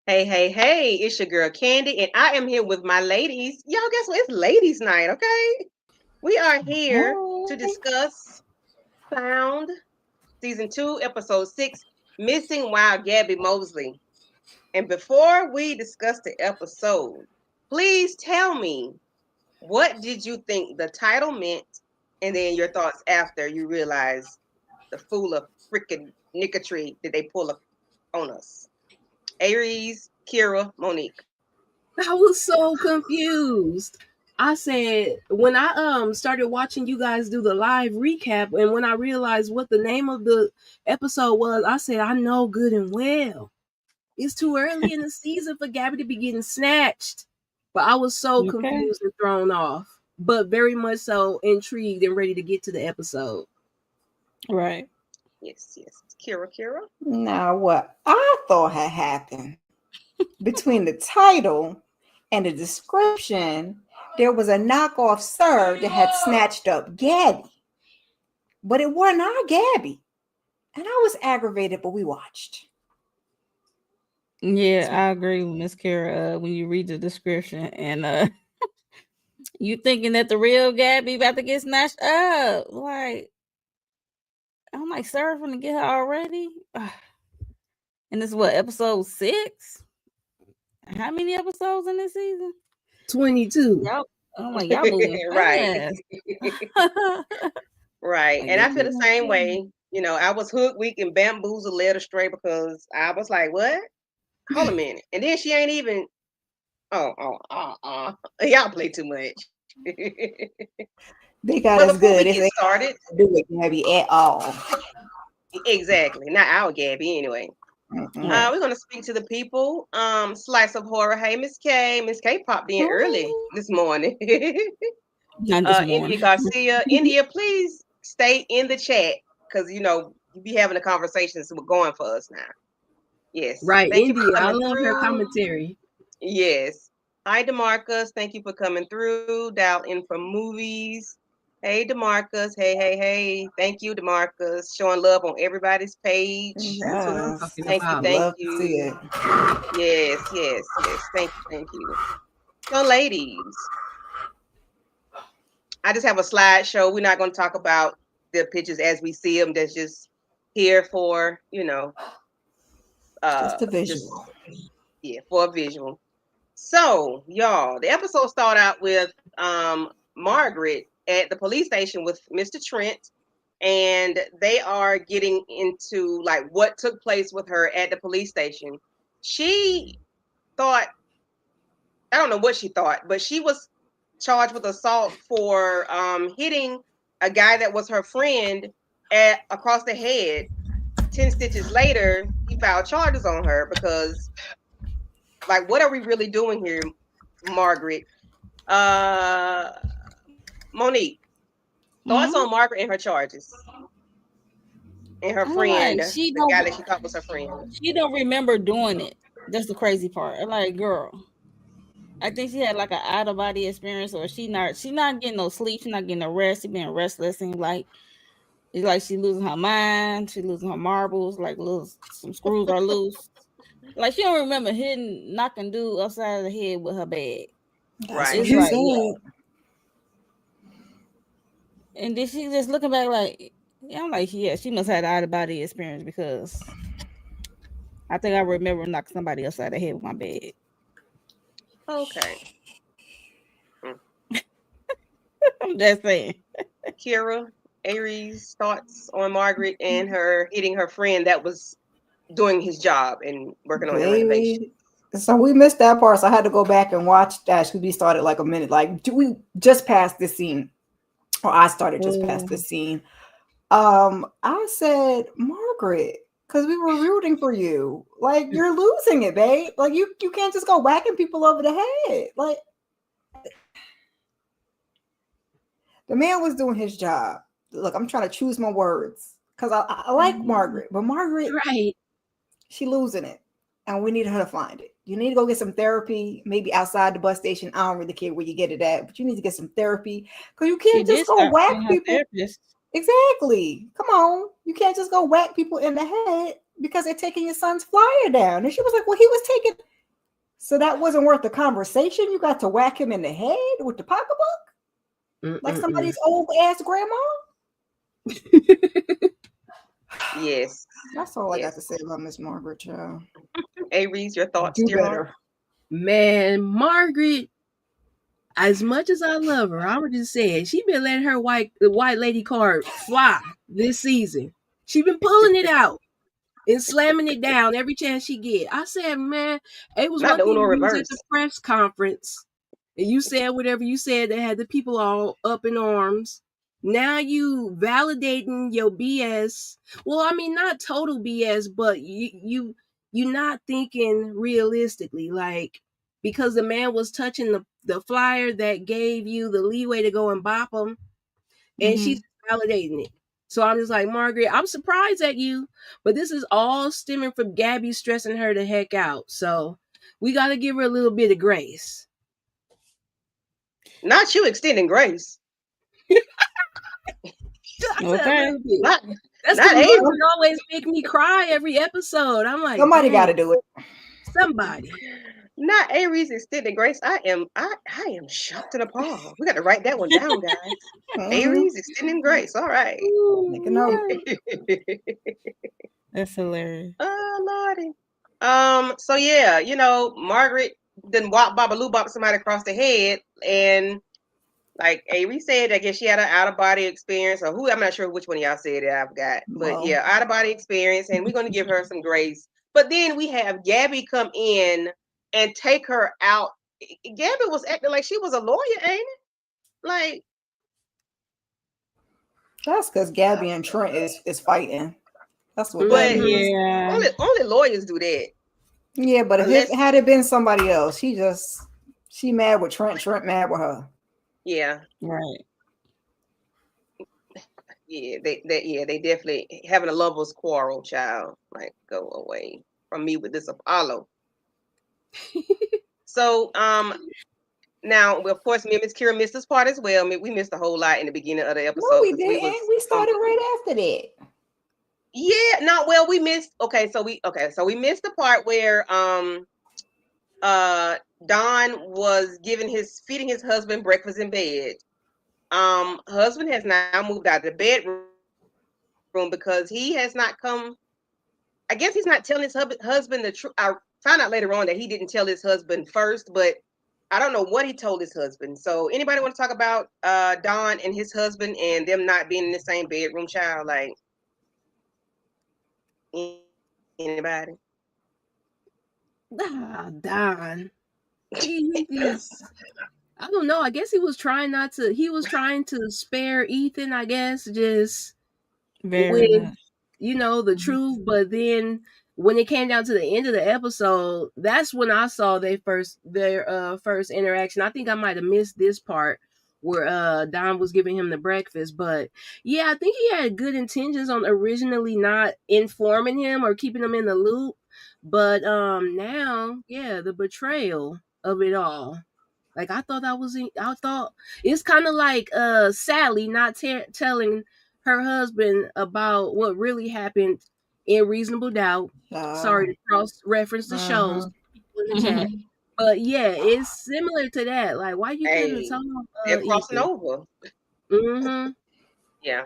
Hey, hey, hey, it's your girl Candy, and I am here with my ladies. Y'all, guess what? It's ladies' night, okay? We are here to Hey. discuss Found Season 2, Episode 6, Missing Wild Gabby Mosley. And before we discuss the episode, please tell me, what did you think the title meant, and then your thoughts after you realize the fool of freaking nicketry that they pull up on us. Aries, Kira, Monique. I was so confused. I said when I started watching you guys do the live recap, and when I realized what the name of the episode was, I said I know good and well it's too early in the season for Gabby to be getting snatched. But I was so Okay. confused and thrown off, but very much so intrigued and ready to get to the episode. Right. Yes. Kira. Now, what I thought had happened between the title and the description, there was a knockoff sir that had snatched up Gabby, but it wasn't our Gabby. And I was aggravated, but we watched. Yeah, I agree with Miss Kara. When you read the description and you thinking that the real Gabby about to get snatched up, like I'm like, sir, finna get her already. And this is what, episode 6? How many episodes in this season? 22. Y'all, I'm like, y'all moving Right. fast. Right. Like, And I y'all feel the moving same fast. way. You know, I was hooked, weak, and bamboozled, led astray because I was like, what? Hold a minute. And then she ain't even, y'all play too much. They got But us before we good. get They started, do with Gabby at all. exactly, not our Gabby anyway. Mm-mm. We're gonna speak to the people. Slice of horror. Hey, Miss K. Miss K popped in early this morning. Not this India morning. Garcia. India, please stay in the chat because you be having the conversations we're going for us now. Yes. Right, Thank you for India. I coming love her through. commentary. Yes. Hi, Demarcus. Thank you for coming through. Dial in from movies. Hey, Demarcus. Hey. Thank you, Demarcus. Showing love on everybody's page. That's what I'm Yes. talking Thank you. about. Thank Love to see you. it. Yes. Thank you. So, ladies, I just have a slideshow. We're not going to talk about the pictures as we see them. That's just here for, Just a visual. for a visual. So, y'all, the episode started out with Margaret at the police station with Mr. Trent, and they are getting into like what took place with her at the police station. She thought, I don't know what she thought, but she was charged with assault for hitting a guy that was her friend across the head. 10 stitches later, he filed charges on her because, like, what are we really doing here, Margaret? Monique, thoughts on Margaret and her charges? And her I'm friend, like, the guy that she thought was her friend. she don't remember doing it. That's the crazy part. I'm like, girl, I think she had like an out of body experience, or she not getting no sleep. She not getting no rest. She being restless, and like it's like she losing her mind. She losing her marbles. Like some screws are loose. Like she don't remember knocking dude upside the head with her bag. That's Right. what It's she like, said. and then she just looking back like, yeah, I'm like, yeah, she must have had out of body experience because I think I remember knocking somebody upside the head with my bag. Okay. I'm just saying. Kira, Aries, thoughts on Margaret and her hitting her friend that was doing his job and working on the renovation. Baby. So we missed that part, so I had to go back and watch that. Should we started like a minute? Like, do we just passed this scene? Or I started just past the scene. I said, Margaret, because we were rooting for you. Like, you're losing it, babe. Like, you can't just go whacking people over the head. Like, the man was doing his job. Look, I'm trying to choose my words because I like Margaret, but Margaret, Right. she losing it, and we need her to find it. You need to go get some therapy, maybe outside the bus station. I don't really care where you get it at, but you need to get some therapy because you can't just go whack people. Exactly. Come on, you can't just go whack people in the head because they're taking your son's flyer down. And she was like, "Well, he was taking." So that wasn't worth the conversation. You got to whack him in the head with the pocketbook like somebody's old ass grandma. Yes. That's all I got to say about Miss Margaret, child. Aries, your thoughts, Do dear better. Mark? Man, Margaret, as much as I love her, I would just say she been letting her white lady card fly this season. She been pulling it out and slamming it down every chance she get. I said, man, it was Not one the thing Uno when you was reverse. at the press conference and you said whatever you said that had the people all up in arms. Now you validating your BS. Well, I mean, not total BS, but you not thinking realistically. Like, because the man was touching the flyer that gave you the leeway to go and bop him, and she's validating it. So I'm just like, Margaret, I'm surprised at you, but this is all stemming from GABI stressing her the heck out. So we got to give her a little bit of grace. Not you extending grace. Okay. That's not the Avery. Margaret always make me cry every episode. I'm like, somebody got to do it. Somebody. Not Aries extending grace. I am shocked and appalled. We got to write that one down, guys. Aries extending grace. All right. Make a note. That's hilarious. Oh Lordy. So yeah, Margaret didn't wop babaloo bop somebody across the head, and like Avery said, I guess she had an out of body experience, or who, I'm not sure which one of y'all said it, I forgot. But yeah, out of body experience, and we're gonna give her some grace. But then we have GABI come in and take her out. GABI was acting like she was a lawyer, ain't it? Like, that's because GABI and Trent is fighting. That's what. But yeah, only lawyers do that. Yeah, but if had it been somebody else, she mad with Trent. Trent mad with her. Yeah. right. Yeah, they definitely having a lover's quarrel, child. Like, go away from me with this Apollo. So, now, of course, me and Miss Kira missed this part as well. I mean, we missed a whole lot in the beginning of the episode. No, we didn't. We started right after that. Yeah, no, well, we missed. So we missed the part where Don was feeding his husband breakfast in bed. Husband has now moved out of the bedroom because he has not come. I guess he's not telling his husband the truth. I found out later on that he didn't tell his husband first, but I don't know what he told his husband. So anybody want to talk about Don and his husband and them not being in the same bedroom, child? Like, anybody? Don. I don't know. I guess he was trying to spare Ethan, I guess, just with the truth. But then when it came down to the end of the episode, that's when I saw their first interaction. I think I might have missed this part where Don was giving him the breakfast. But yeah, I think he had good intentions on originally not informing him or keeping him in the loop. But now, yeah, the betrayal of it all. Like, I thought it's kind of like Sally not telling her husband about what really happened in Reasonable Doubt. Sorry to cross-reference the shows in the chat. But yeah, it's similar to that. Like, why you couldn't tell him? They're crossing over. Mm-hmm. Yeah.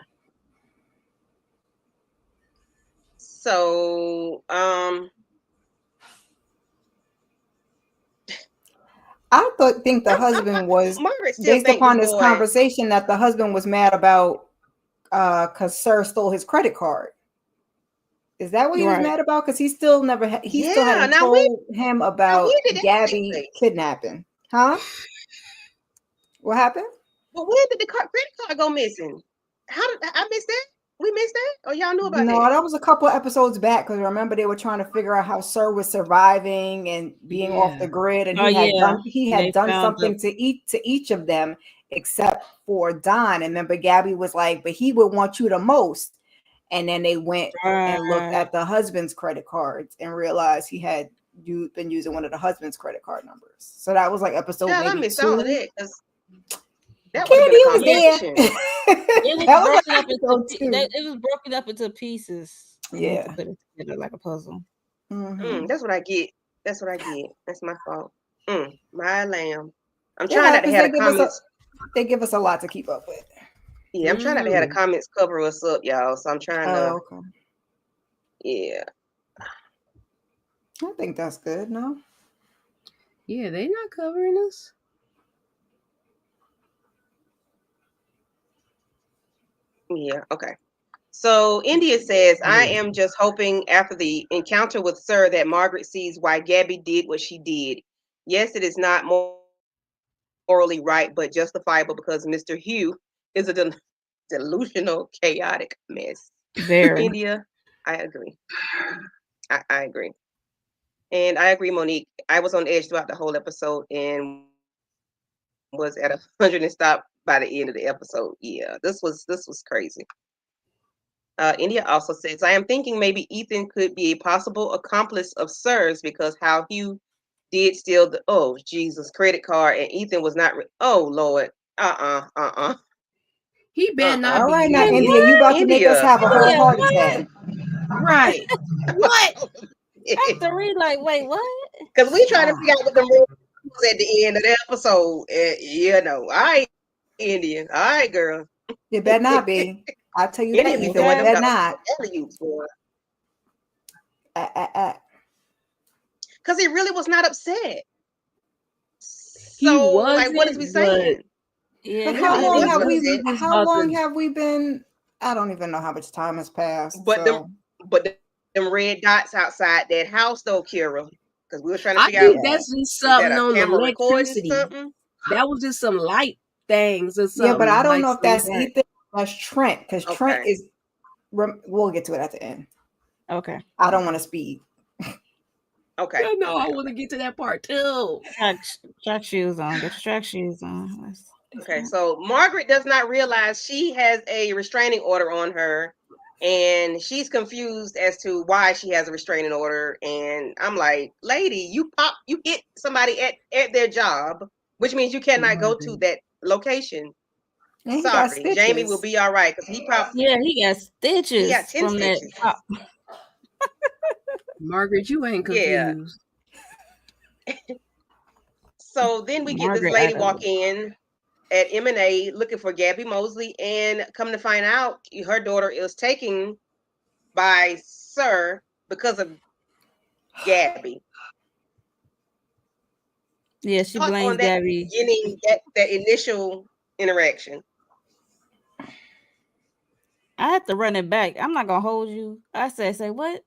So, I think the husband was based upon this conversation that the husband was mad about because Sir stole his credit card. Is that what he was mad about? Because he still hadn't told him about GABI kidnapping. Huh? What happened? But when did the credit card go missing? How did I miss that? We missed that? Or y'all knew about that? No, that was a couple of episodes back because remember they were trying to figure out how Sir was surviving and being off the grid, and he had done something to each of them except for Don. And remember, GABI was like, "But he would want you the most." And then they went and looked at the husband's credit cards and realized he had been using one of the husband's credit card numbers. So that was like episode maybe I missed 2. all of that because that was there. It was broken up into pieces. Yeah, to put it together like a puzzle. That's what I get. That's what I get. That's my fault. My lamb. I'm It trying not to happens. have the comments. They give us a lot to keep up with. Yeah, I'm trying not to have the comments cover us up, y'all. So I'm trying to. Okay. Yeah. I think that's good. No. Yeah, they not covering us. Yeah. Okay. So India says, I am just hoping after the encounter with Sir that Margaret sees why Gabby did what she did. Yes, it is not morally right, but justifiable because Mr. Hugh is a delusional, chaotic mess. Very. India, I agree. I agree. And I agree, Monique. I was on edge throughout the whole episode and was at 100 and stopped by the end of the episode. Yeah, this was crazy. India also says, I am thinking maybe Ethan could be a possible accomplice of Sir's because how Hugh did steal the credit card and Ethan was not oh Lord. He better not All be. right, now, Wait, India, you about to make us India. have a whole Yeah, heart what? attack. Right. What? I have to read like, wait, what? Because we trying to figure out what the rules was at the end of the episode. All right, Indian. All right, girl. It better not be. I'll tell you Indian that. be It throwing better them not. alley-oops, boy. Because he really was not upset. He So, wasn't. like, what is we saying? Yeah, How really long wasn't have we been? I don't even know how much time has passed. But so. them red dots outside that house, though, Kira, because we were trying to I figure out. think that's just something on the camera recording electricity. something? That was just some light things or something. Yeah, but I don't like know if that's that. Ethan. That's Trent, because Trent is. We'll get to it at the end. Okay. I don't want to speed. Okay. No, I want to get to that part too. Track shoes on. Get your track shoes on. Okay, so Margaret does not realize she has a restraining order on her, and she's confused as to why she has a restraining order. And I'm like, lady, you hit somebody at their job, which means you cannot go to that location. And Sorry, Jamie will be all right because he probably he got stitches. He got 10 from stitches. That. Margaret, you ain't confused. Yeah. So then we get this lady walk in at M&A looking for Gabby Moseley, and come to find out her daughter is taken by Sir because of Gabby. Yeah, she blames Gabby. Beginning that initial interaction. I had to run it back. I'm not gonna hold you. I said, say what?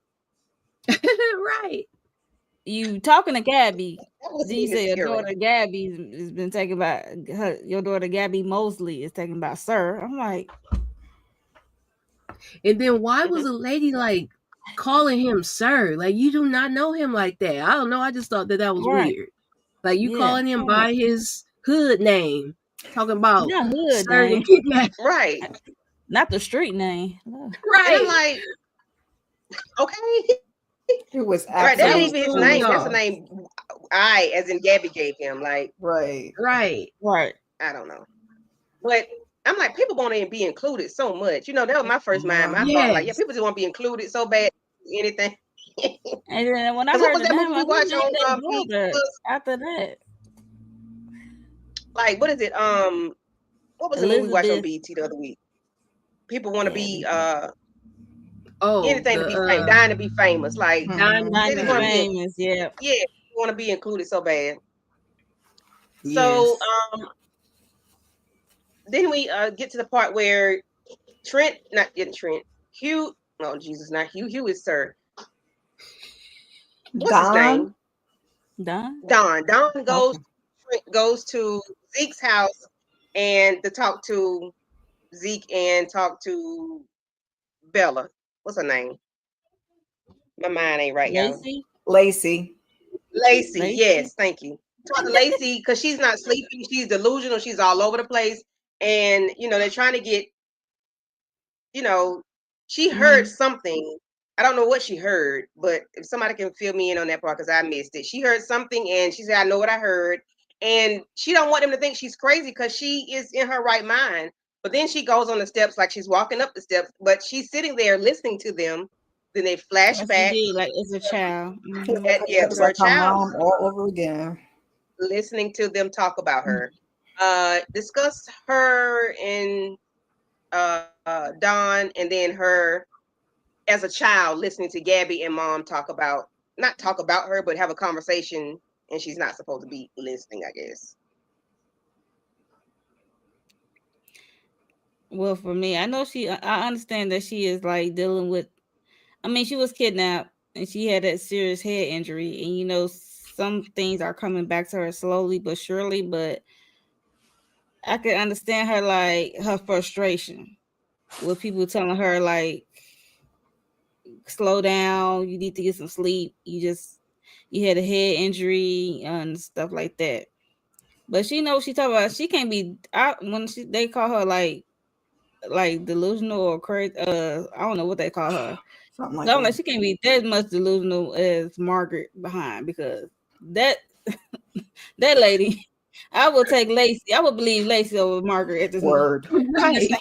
Right. You talking to Gabby? Then you say your daughter Gabby has been taken by your daughter Gabby Moseley is taken by Sir. I'm like, and then why was a lady like calling him Sir? Like, you do not know him like that. I don't know. I just thought that was weird. Like, you calling him by his hood name, talking about hood Sir name, right? Not the street name, right? And I'm like, okay. It was right. That ain't even his name. That's the name I, as in Gabby, gave him. Like, right. I don't know, but I'm like, people want to be included so much. That was my first mind. My thought, like, people just want to be included so bad. Anything. And then when I heard what was the that name, movie we watched on after that, like, what is it? What was the movie we watched on BET the other week? People want to be anything to be famous, dying to be famous, like dying to be famous. Yeah, want to be included so bad. So then we get to the part where Hugh. No, Jesus, not Hugh. Hugh is Sir. What's his name? Don goes to Zeke's house and to talk to Zeke and talk to Bella. What's her name? My mind ain't right, y'all. Lacey. Yes, thank you. Talk to Lacey because she's not sleeping. She's delusional. She's all over the place. And, they're trying to get, she heard something. I don't know what she heard, but if somebody can fill me in on that part because I missed it. She heard something and she said, I know what I heard. And she don't want them to think she's crazy because she is in her right mind. But then she goes on the steps like she's walking up the steps, but she's sitting there listening to them. then they Yes, flash she back. did, like as a child. Yeah, It's to her like her child, mom all over again. listening to them talk about her. Discuss her and Don, and then her as a child listening to Gabby and mom not talk about her, but have a conversation, and she's not supposed to be listening, I guess. Well, for me, I know I understand that she is like dealing with. I mean, she was kidnapped and she had that serious head injury, and some things are coming back to her slowly but surely. But I can understand her, like her frustration with people telling her like, slow down, you need to get some sleep. You had a head injury and stuff like that. But she knows she talk about she can't be out when they call her like delusional or crazy. I don't know what they call her. Something like So I'm that. like, she can't be that much delusional as Margaret behind, because that that lady, I would take Lacey. I would believe Lacey over Margaret at this moment. Word. I'm just Right. saying,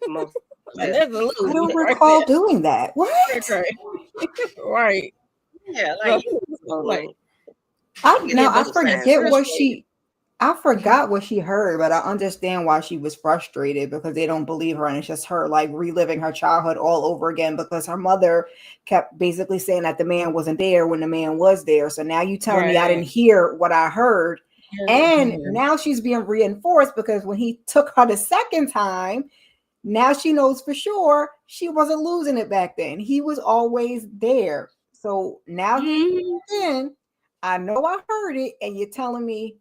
Most like, that's a I loser don't right recall there. doing that. What? Right. Right. yeah, So, like, I'm getting I those signs. forget what Frustrated. I forgot what she heard, but I understand why she was frustrated because they don't believe her, and it's just her like reliving her childhood all over again because her mother kept basically saying that the man wasn't there when the man was there. So now you telling me I didn't right. hear what I heard, and Yeah. now she's being reinforced because when he took her the second time, now she knows for sure she wasn't losing it back then. He was always there. So now here Mhm. again, I know I heard it, and you're telling me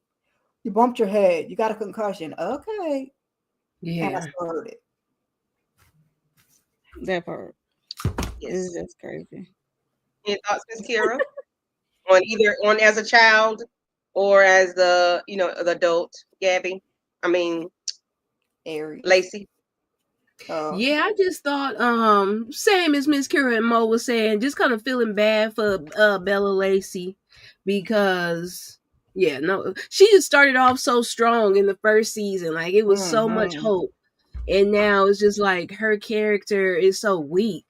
you bumped your head. You got a concussion. Okay. And I Yeah. still heard it. That part is Yes. just crazy. Any thoughts, Miss Kira, on either on as a child or as the adult, Gabby? I mean, Aries. Lacey. Yeah, I just thought, same as Miss Kira and Mo was saying, just kind of feeling bad for Bella Lacey because, yeah, no, she just started off so strong in the first season, like it was so much Mm-hmm. hope, and now it's just like her character is so weak,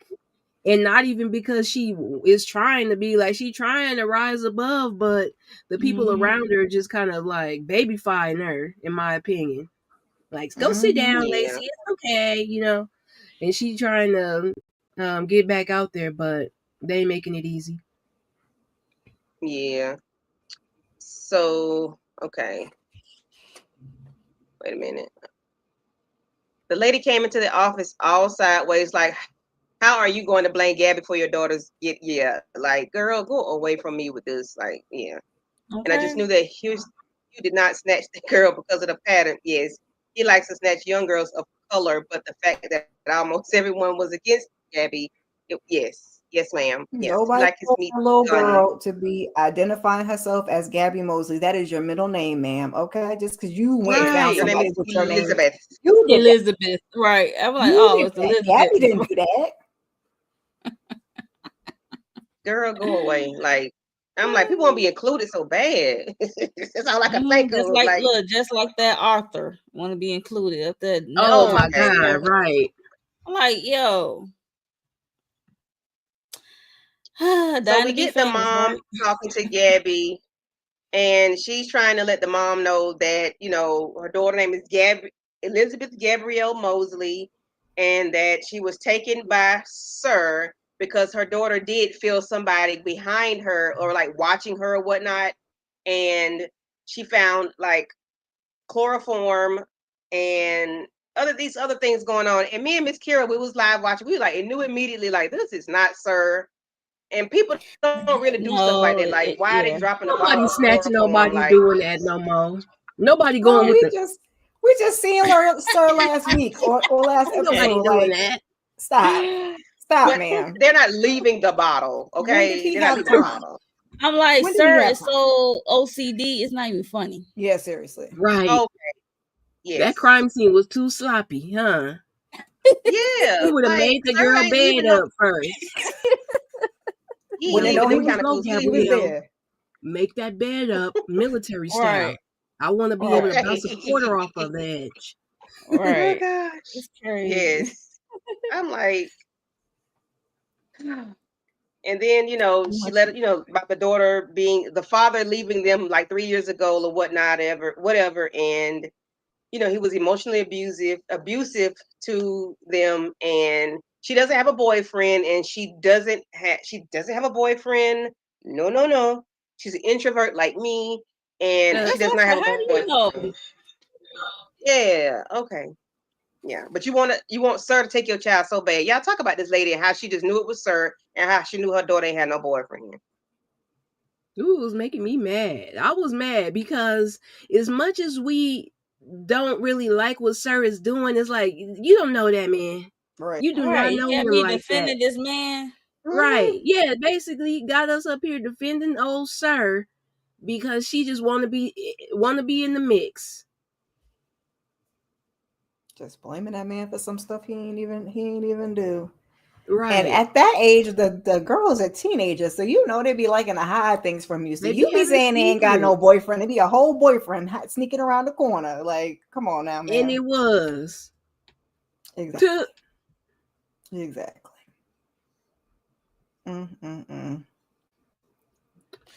and not even because she is trying to be like she trying to rise above, but the people Mhm. around her just kind of like babyfying her, in my opinion. Like, go sit Mm-hmm. down, Yeah, Lacey. It's okay. And she trying to get back out there, but they ain't making it easy. yeah. So okay, wait a minute. The lady came into the office all sideways, like, how are you going to blame Gabby for your daughter's like, girl, go away from me with this. Like, yeah. And I just Okay. knew that Hugh did not snatch the girl because of the pattern. Yes, he likes to snatch young girls of color, but the fact that almost everyone was against Gabby, yes, ma'am. Yes, he Nobody liked his told meat a little done. girl to be identifying herself as Gabby Mosley. That is your middle name, ma'am. Okay, just because you went and found Yes, her Right. name somebody is with your name, Elizabeth. you did that. Elizabeth. Right. I'm like, You oh, did it's that. Elizabeth. Gabby didn't do that. Girl, go away. Like, I'm like, people want to be included so bad. That's all I can think Just of. like, Like, look, just like that Arthur want to be included up there. Never Oh talk my okay. God! about. Right. I'm like, yo, So dying we to be get the famous, mom right? talking to Gabby, and she's trying to let the mom know that her daughter name is Elizabeth Gabrielle Moseley, and that she was taken by Sir because her daughter did feel somebody behind her or like watching her or whatnot, and she found like chloroform and these other things going on. And me and Miss Kira, we was live watching. We like, and knew immediately like, this is not Sir. And people don't really do stuff like No, that. Like, why are they yeah. dropping a bottle Nobody of snatching chloroform? nobody Like, doing that no more. Nobody No, going with the. we just seen her, Sir, last week or last Ain't nobody episode. doing Like, that. stop, but ma'am. they're not leaving the bottle. When did Okay, he they're not have leaving the time? bottle. I'm like, When did he sir, have it's time? so OCD. It's not even funny. Yeah, seriously. Right. Okay, That yes, crime scene was too sloppy, huh? yeah. He would have Like, made the Sir girl ain't bed leaving no. up first. He When ain't they No, leaving know them there was kind of no clothes. he was Gabrielle. there. Make that bed up military style. Right. I want to be able to Right. bounce a quarter off of the edge. Oh Right. gosh. It's crazy. Yes. I'm like, And then, she let about the daughter the father leaving them like 3 years ago or whatnot, whatever. And, he was emotionally abusive to them. And she doesn't have a boyfriend, and she doesn't have a boyfriend. No. She's an introvert like me, and she does not have a How do boyfriend. you know? Yeah. Okay. Yeah, but you want Sir to take your child so bad. Y'all talk about this lady and how she just knew it was Sir and how she knew her daughter ain't had no boyfriend. Ooh, it was making me mad. I was mad because as much as we don't really like what Sir is doing, it's like, you don't know that man. Right. You do All not right, know you got him me like defending that. this man. Right. Yeah, basically he got us up here defending old Sir because she just want to be in the mix. Just blaming that man for some stuff he ain't even do. Right. And at that age, the girls are teenagers, so they be liking to hide things from you. So They you be having saying they ain't got no secrets. boyfriend. It be a whole boyfriend sneaking around the corner. Like, come on now, man. And it was. Exactly. Exactly.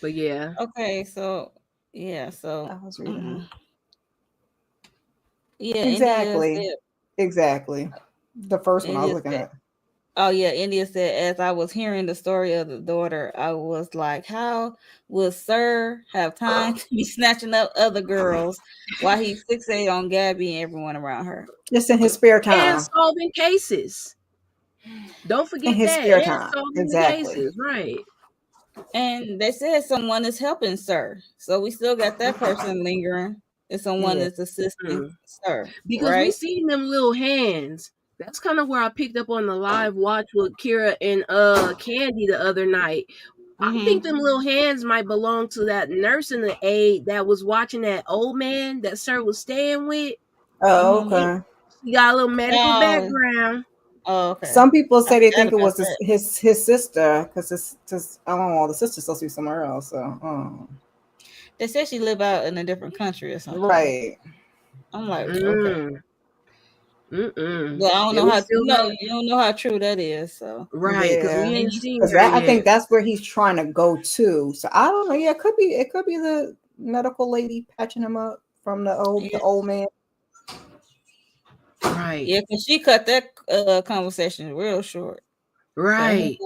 But yeah. Okay, so I was reading. Yeah, Exactly. Exactly. The first one I was looking at. Oh yeah, India said, as I was hearing the story of the daughter, I was like, how will Sir have time to be snatching up other girls while he's fixated on Gabby and everyone around her? Just in his spare time. And solving cases. Don't forget in his that. spare And time. solving Exactly. the cases, right. And they said someone is helping Sir. So we still got that person lingering. If someone is assisting Sir. Because we seen them little hands. That's kind of where I picked up on the live watch with Kira and Candy the other night. I think them little hands might belong to that nurse and the aide that was watching that old man that Sir was staying with. Oh, okay. He got a little medical background. Oh, okay. Some people say they think it was his sister because it's just I don't know, the sister's supposed to be somewhere else. So they said she lived out in a different country or something. Right. I'm like, okay. But I don't know how you don't know how true that is. So right, because we ain't seen her I yet. think that's where he's trying to go to. So I don't know. Yeah, it could be the medical lady patching him up from the old man. Right. Yeah, because she cut that conversation real short. Right.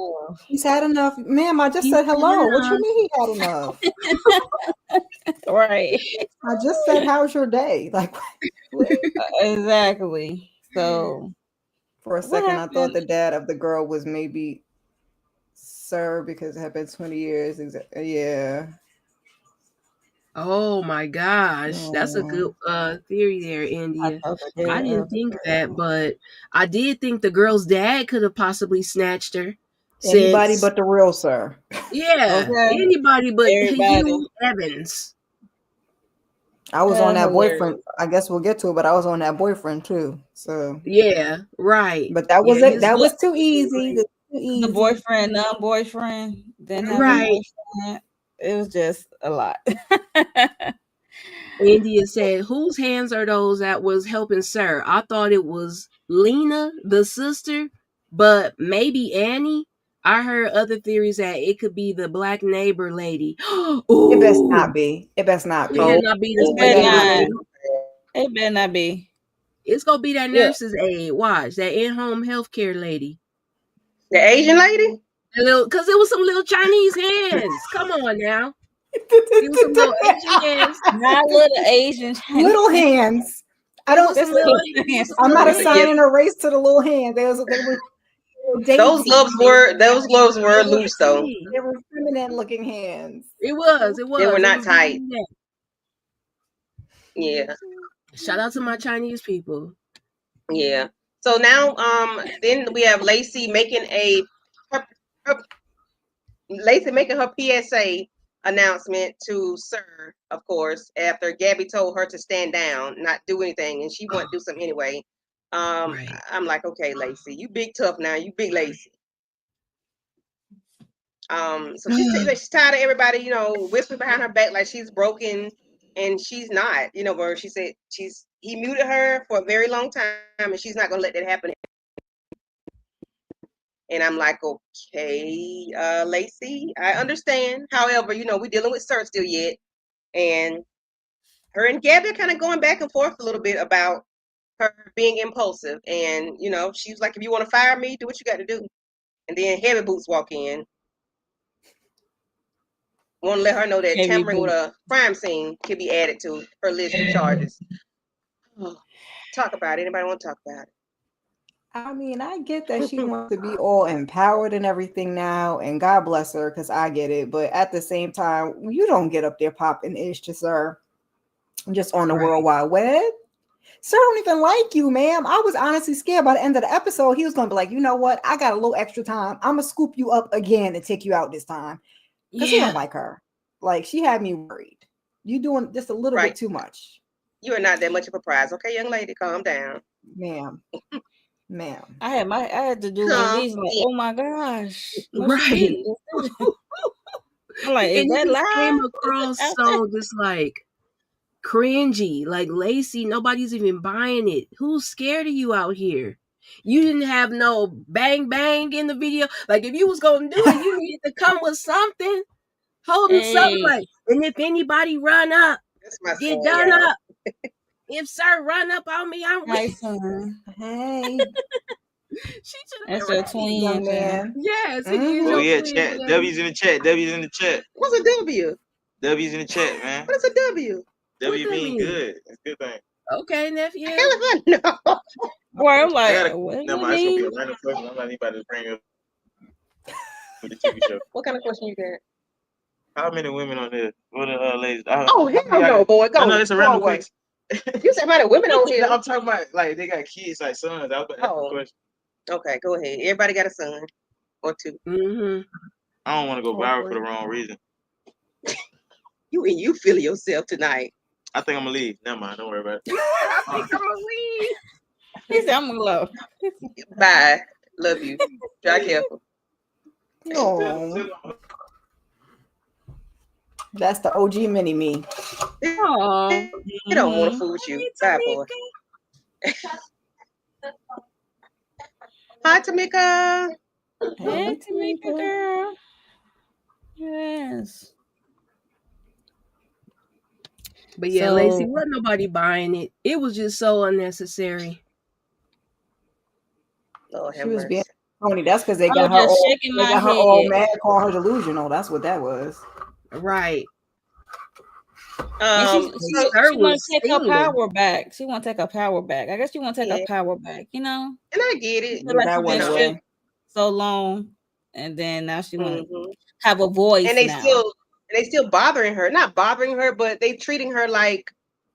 He's had enough. Ma'am, I just said hello. What you mean he had enough? Right. I just said, how's your day? Like, exactly. So for a second, I thought the dad of the girl was maybe Sir because it had been 20 years. Yeah. Oh my gosh, that's a good theory there, India. I didn't think that, but I did think the girl's dad could have possibly snatched her. Anybody but the real Sir. Yeah, anybody but Hugh Evans. I was on that boyfriend. I guess we'll get to it, but I was on that boyfriend too. So yeah, right. But that was it. That was too easy. The boyfriend, non-boyfriend, then having boyfriend. It was just a lot. India said, whose hands are those that was helping Sir? I thought it was Lena, the sister, but maybe Annie. I heard other theories that it could be the black neighbor lady. It best not be. It best not be. It better not be the spaghetti lady. It better not be. It's gonna be that nurse's aide. Watch that in-home healthcare lady. The Asian lady? Because it was some little Chinese hands. Come on now. It was some little Asian hands. Not little Asian Chinese. Little hands. I'm not assigning a race to the little hands. Those gloves were loose though. They were feminine looking hands. It was. They were not tight. Yeah. Shout out to my Chinese people. Yeah. So now, then we have Lacey making her PSA announcement to Sir, of course, after Gabby told her to stand down, not do anything, and she wouldn't do something anyway. I'm like, okay, Lacey, you big tough now, you big Lacey. So she's tired of everybody, whispering behind her back like she's broken, and she's not. Where she said he muted her for a very long time, and she's not gonna let that happen. And I'm like, okay, Lacey, I understand. However, we're dealing with Sir still yet. And her and Gabby are kind of going back and forth a little bit about her being impulsive. And, she was like, if you want to fire me, do what you got to do. And then Heavy Boots walk in. Want to let her know that Heavy tampering with Boots. a crime scene could be added to her list of charges. Talk about it. Anybody want to talk about it? I mean, I get that she wants to be all empowered and everything now, and God bless her, because I get it. But at the same time, you don't get up there popping ish to Sir just on the World Wide Web. Sir don't even like you, ma'am. I was honestly scared by the end of the episode. He was going to be like, you know what? I got a little extra time. I'm going to scoop you up again and take you out this time. Because he don't like her. Like, she had me worried. You doing just a little bit too much. You are not that much of a prize. Okay, young lady, calm down. Ma'am. I had to do one of these. Like, oh my gosh. Right. I'm like, is that live? Came across so just like cringy. Like, Lacey, nobody's even buying it. Who's scared of you out here? You didn't have no bang bang in the video. Like, if you was gonna do it, you needed to come with something. Holding something like, and if anybody run up, get done up. If Sir run up on me, I'm right, son. Hey. That's your twin, young man. Yes. Oh yeah, chat. W's in the chat. W's in the chat. What's a W? W's in the chat, man. What is a W? W mean good. That's a good thing. Okay, nephew. No. Boy, I'm like, no, it's gonna be a random question. I'm not anybody to bring up for the TV show. What kind of question you got? How many women on there? What ladies? Oh hell no, boy. Go. No, it's a random question. You said how many women on here? I'm talking about like they got kids, like sons. I was about to ask a question. Okay, go ahead. Everybody got a son or two. Mm-hmm. I don't want to go viral for the wrong reason. You feel yourself tonight. I think I'm gonna leave. Never mind. Don't worry about it. I think I'm gonna leave. He said, I'm gonna love. Bye. Love you. Drive careful. Oh. That's the OG mini me. Oh, you don't want to fool with you. Bye, boy. Hi, Tamika. Hey, Tamika, girl. Yes. But yeah, Lacey, wasn't nobody buying it. It was just so unnecessary. Lord, she was being phony. That's because they got her all mad, calling her delusional. That's what that was. Right. She want to take her power back. She want to take her power back. I guess she want to take her power back, And I get it. Like that went away so long, and then now she want to have a voice. And they still bothering her. Not bothering her, but they treating her like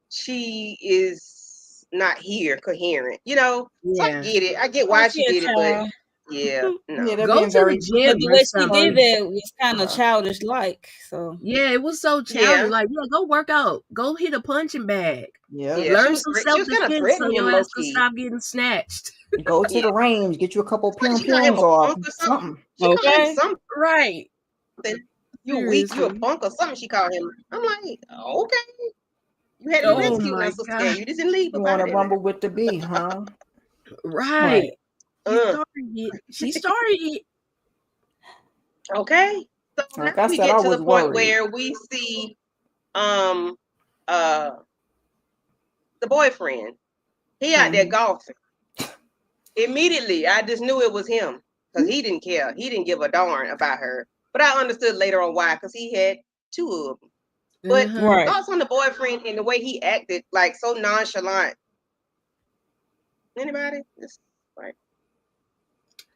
she is not here, coherent. So I get it. I get why she did it, but yeah, no. Go to the gym. The way she did it was kind of childish, like so. Yeah, it was so childish. Like, go work out. Go hit a punching bag. Yeah, learn some self-defense so your ass can stop getting snatched. Go to the range, get you a couple pounds off. Something. Okay. Right. You weak, you a punk or something. She called him. I'm like, okay. You had to rescue us, so scared. You didn't leave. You want to rumble with the bee, huh? Right. She started it. Okay. So like now we get to the point where we see the boyfriend. He out there golfing. Immediately, I just knew it was him because he didn't care. He didn't give a darn about her. But I understood later on why, because he had two of them. But thoughts on the boyfriend and the way he acted, like so nonchalant. Anybody?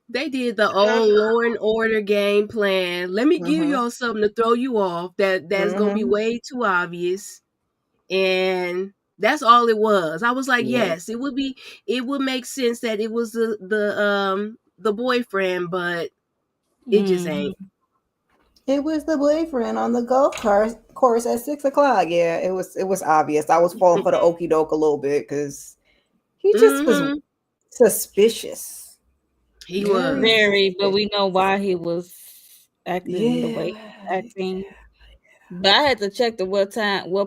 They did the old Law and Order game plan. Let me give y'all something to throw you off that's gonna be way too obvious, and that's all it was. I was like, yes, it would make sense that it was the boyfriend, but it just ain't. It was the boyfriend on the golf course at 6 o'clock. Yeah, it was obvious. I was falling for the okie doke a little bit because he just was suspicious. He was very, but we know why he was acting the way he was acting. But I had to check what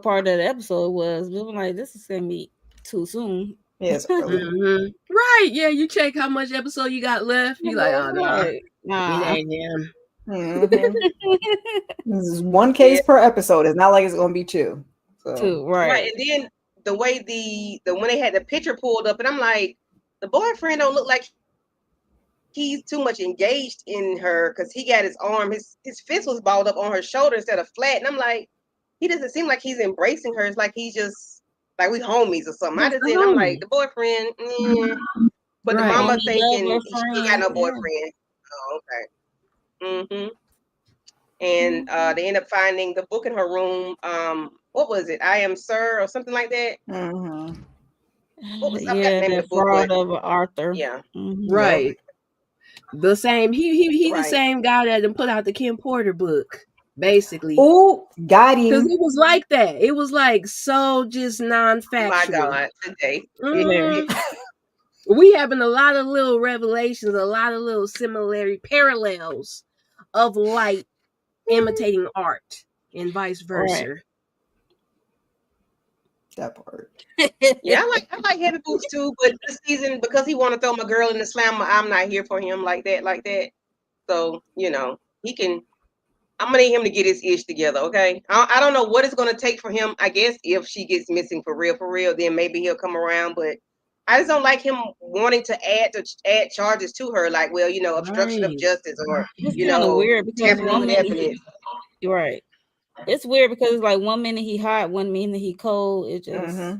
part of the episode it was. We were like, this is gonna be too soon. Yes, early. Right. Yeah, you check how much episode you got left. You like, oh, no. Right. It Nah. ain't him. This is one case per episode. It's not like it's gonna be two. So. Too, Right. right. And then the way the when they had the picture pulled up, and I'm like, the boyfriend don't look like he's too much engaged in her, because he got his arm, his fist was balled up on her shoulder instead of flat. And I'm like, he doesn't seem like he's embracing her. It's like he's just like we homies or something. I just did. I'm like, the boyfriend, but the Right. mama Only thinking love he her ain't got no friend, yeah. boyfriend. Oh, okay. And they end up finding the book in her room. What was it? I Am Sir or something like that. What was I forgot the name of the book? Fraud But of Arthur. yeah, Right. The same. He Right. the same guy that done put out the Kim Porter book, basically. Oh, got Because him. it was like that. It was like so just non-factual. my God, today. Mhm. We having a lot of little revelations, a lot of little similarity parallels of light imitating art and vice versa. Right. That part. Yeah, I like Heavy Boots too, but this season, because he want to throw my girl in the slammer, I'm not here for him like that. So, he can. I'm gonna need him to get his ish together, okay? I don't know what it's gonna take for him. I guess if she gets missing for real, then maybe he'll come around. But I just don't like him wanting to add charges to her, like, well, obstruction of Right. justice or It's kind of weird because tampering one with minute evidence. right. It's weird because it's like 1 minute he hot, 1 minute he cold. It just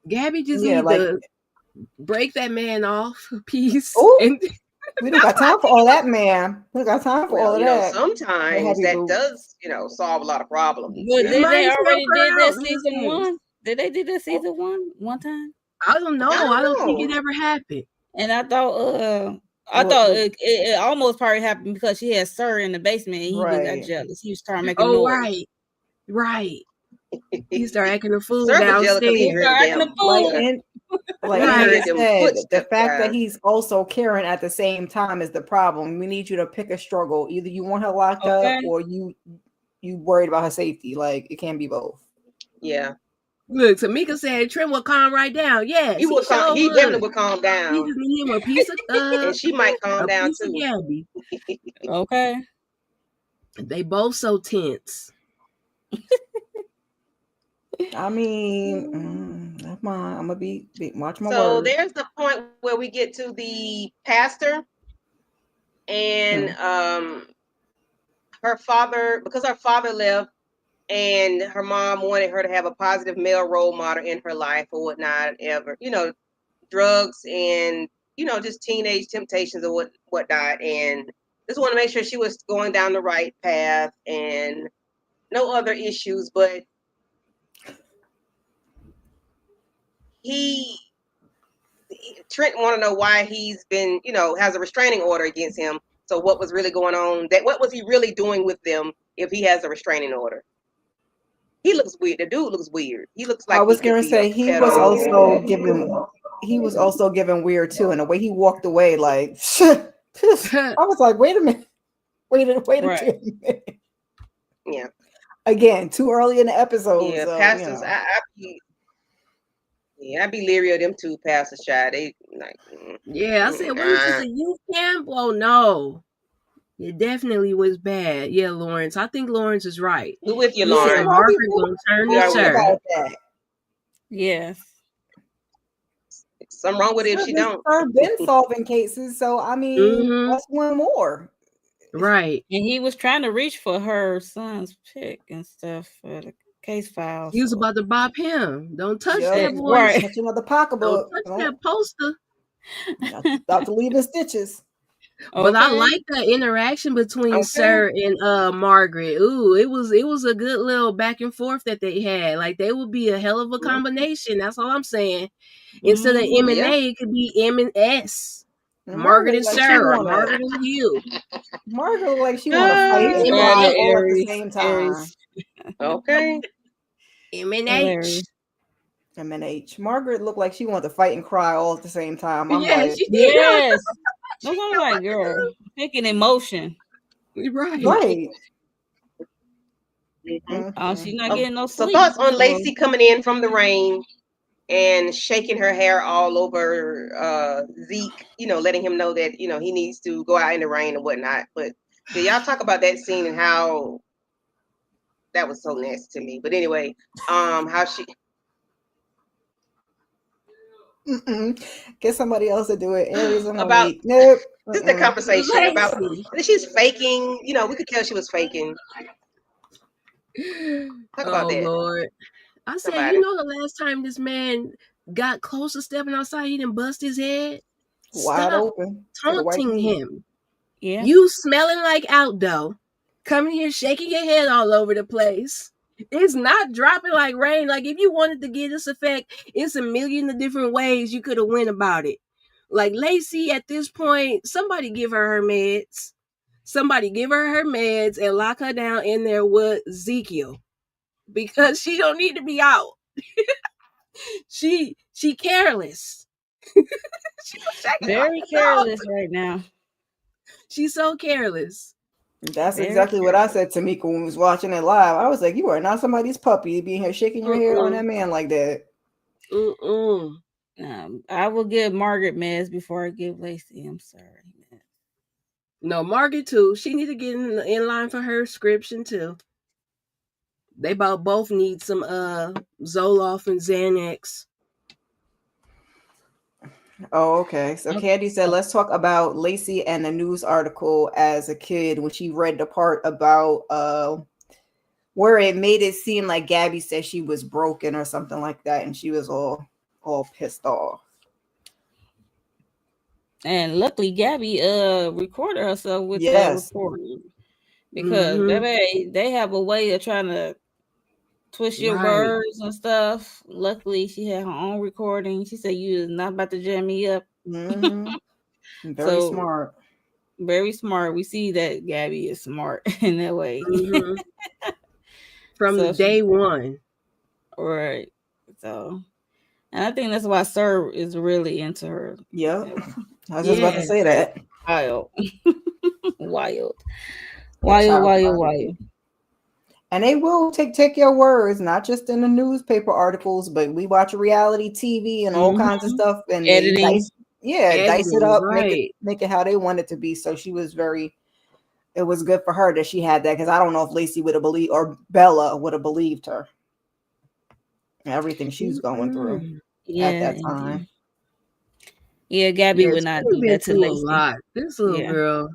Gabby just Yeah, need like- to break that man off a piece. Ooh. And We don't got time for all that, man. We don't got time for all of that. Sometimes Heavy that Boots. does, solve a lot of problems. But It did might they as well already cut did that out. season Yes. 1? Did they do that season one time? I don't know. I don't think it know. ever happened. And I thought Well, it almost probably happened because she had Sir in the basement and he just got Right. jealous. He was trying to make a Oh, noise. right. He started acting a fool Sir was jealous 'cause he downstairs. heard Started acting them. a fool. Like Right. Andrea Heard them said, the footsteps, fact that guys. he's also caring at the same time is the problem. We need you to pick a struggle. Either you want her locked Okay. up or you worried about her safety. Like it can't be both. Yeah. Look, Tamika said Trent will calm right down. Yes, He definitely would calm He down. just need him a piece of And she might calm a down piece of too. Gabby. Okay. They both so tense. I mean, I'm gonna be watch my So words. there's the point where we get to the pastor and her father, because her father left and her mom wanted her to have a positive male role model in her life or whatnot, drugs and just teenage temptations or whatnot, and just want to make sure she was going down the right path and no other issues. But Trent want to know why he's been, has a restraining order against him. So what was really going on? What was he really doing with them if he has a restraining order? He looks weird. The dude looks weird. He looks like I was he could gonna be say a he pedo. was also giving weird too, and the way he walked away, like I was like, wait a minute, wait a Right. minute. Yeah. Again, too early in the episode. Yeah, so, pastors. I'd be leery of them two pastors, child. They like. Yeah, I said, what is this, a youth camp? Oh, no. It definitely was bad. Yeah, Lawrence. I think Lawrence is right. Who with you, He said Lauren? Margaret gonna turn Yeah, to Sir. about that. Yes. Something wrong with it if she don't. I've been solving cases, so I mean, that's one more. Right. And he was trying to reach for her son's pick and stuff for the case files. He was about to bop him. Don't touch Yep. that boy. Right. Touch another pocketbook. Don't touch that poster. About to leave in stitches. But I Okay. like the interaction between Sir and Margaret. Ooh, it was a good little back and forth that they had. Like they would be a hell of a combination. That's all I'm saying. Instead of M and A, it could be M and S. Margaret and Sarah. Margaret and Hugh. Margaret looked like she want to fight and Yeah, cry the all at the Aries- same time. Aries. Okay. M and Hilarious. H. M&H. Margaret looked like she wanted to fight and cry all at the same time. I'm Yeah, like, she did. Yes. That's what I'm like, girl. Picking emotion. Right. right. Mhm. She's not getting no So sleep. thoughts on Lacey coming in from the rain and shaking her hair all over Zeke, letting him know that, he needs to go out in the rain and whatnot. But yeah, y'all talk about that scene and how that was so nasty to me. But anyway, how she Get somebody else to do it. Aries, I'm about weak. Nope. just the conversation about Lacey. she's faking. We could tell she was faking. Talk about Oh that. Lord. I said, Somebody. you know, the last time this man got close to stepping outside, he didn't bust his head. Wide Stop open to the white taunting meat. him. Yeah. You smelling like Outdo, coming here shaking your head all over the place. It's not dropping like rain. Like if you wanted to get this effect, it's a million of different ways you could have went about it. Like Lacey, at this point, somebody give her meds. Somebody give her meds and lock her down in there with Ezekiel, because she don't need to be out. She careless. She was shaking Very like a dog. careless right now. She's so careless. That's Very exactly what I said to Mika when we was watching it live. I was like, you are not somebody's puppy being here shaking your hair on that man like that. I will give Margaret meds before I give Lacey. I'm sorry. No, Margaret too. She need to get in line for her prescription too. They both need some Zoloft and Xanax. Oh, okay. So Candy said, let's talk about Lacey and the news article as a kid when she read the part about where it made it seem like Gabby said she was broken or something like that, and she was all pissed off. And luckily Gabby recorded herself with the recording, because baby, they have a way of trying to twist your words and stuff. Luckily she had her own recording. She said, you is not about to jam me up. Very smart. Very smart. We see that Gabby is smart in that way. From day one. Right. So, and I think that's why Sir is really into her. Yep. I was just about to say that. Wild. And they will take your words, not just in the newspaper articles, but we watch reality TV and all kinds of stuff, and editing. dice it up, make it how they want it to be. So she was it was good for her that she had that, because I don't know if Lacey would have believed, or Bella would have believed her. Everything she's going through at that time. Yeah, Gabby would not do that to Lacey. A lot. This little girl,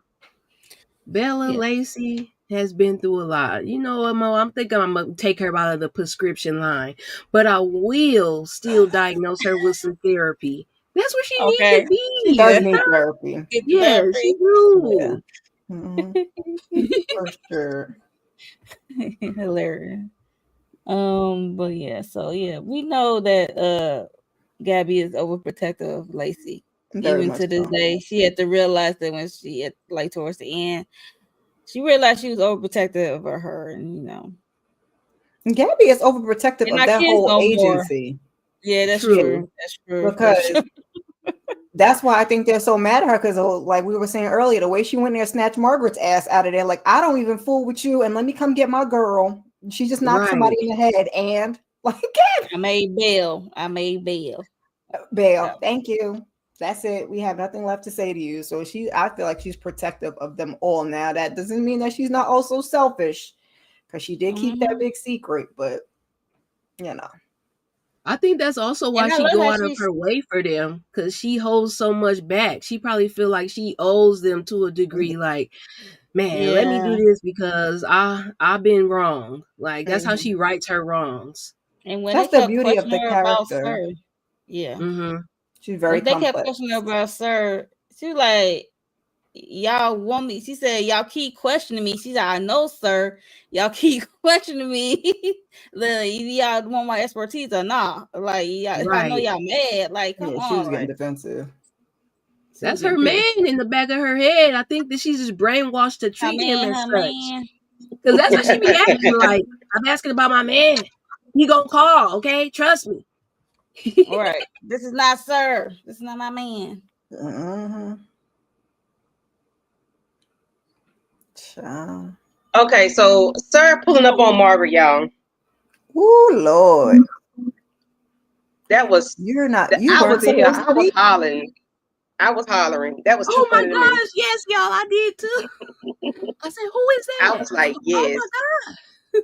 Bella Lacey, has been through a lot. You know what, Mo? I'm thinking I'm gonna take her out of the prescription line, but I will still diagnose her with some therapy. That's what she needs to be. She does need therapy. Yeah, she do. Yeah. For sure. Hilarious. But yeah, so yeah, we know that Gabby is overprotective of Lacey. Even to this day, she had to realize that when she towards the end, she realized she was overprotective of her, and Gabby is overprotective of that whole agency. Yeah, that's true. That's true. Because that's why I think they're so mad at her, because like we were saying earlier, the way she went there, snatched Margaret's ass out of there, like, I don't even fool with you, and let me come get my girl. She just knocked somebody in the head, and like, I made bail. Bail. Thank you. That's it. We have nothing left to say to you. So I feel like she's protective of them all. Now, that doesn't mean that she's not also selfish, because she did keep that big secret, but I think that's also why she go out of her way for them, because she holds so much back. She probably feel like she owes them to a degree. Like, man, let me do this because I've been wrong. Like, that's how she rights her wrongs. And when that's the beauty of the character. She's very complex. They kept questioning her about Sir. She was like, y'all want me? She said, y'all keep questioning me. She said, I know, sir. Y'all keep questioning me. Y'all want my expertise or not? Like, I know y'all mad. Like, come on. She was getting defensive. That's her man in the back of her head. I think that she's just brainwashed to treat him as such. Because that's what she be acting like. I'm asking about my man. He gonna call, okay? Trust me. All right. This is not Sir. This is not my man. Okay, so Sir pulling up on Margaret, y'all. Oh Lord. That was You're not. I You weren't was in here. supposed I to was be. hollering. I was hollering. That was too Oh my funny to me. gosh, yes, y'all, I did too. I said, who is I that? was like, Oh yes. my God.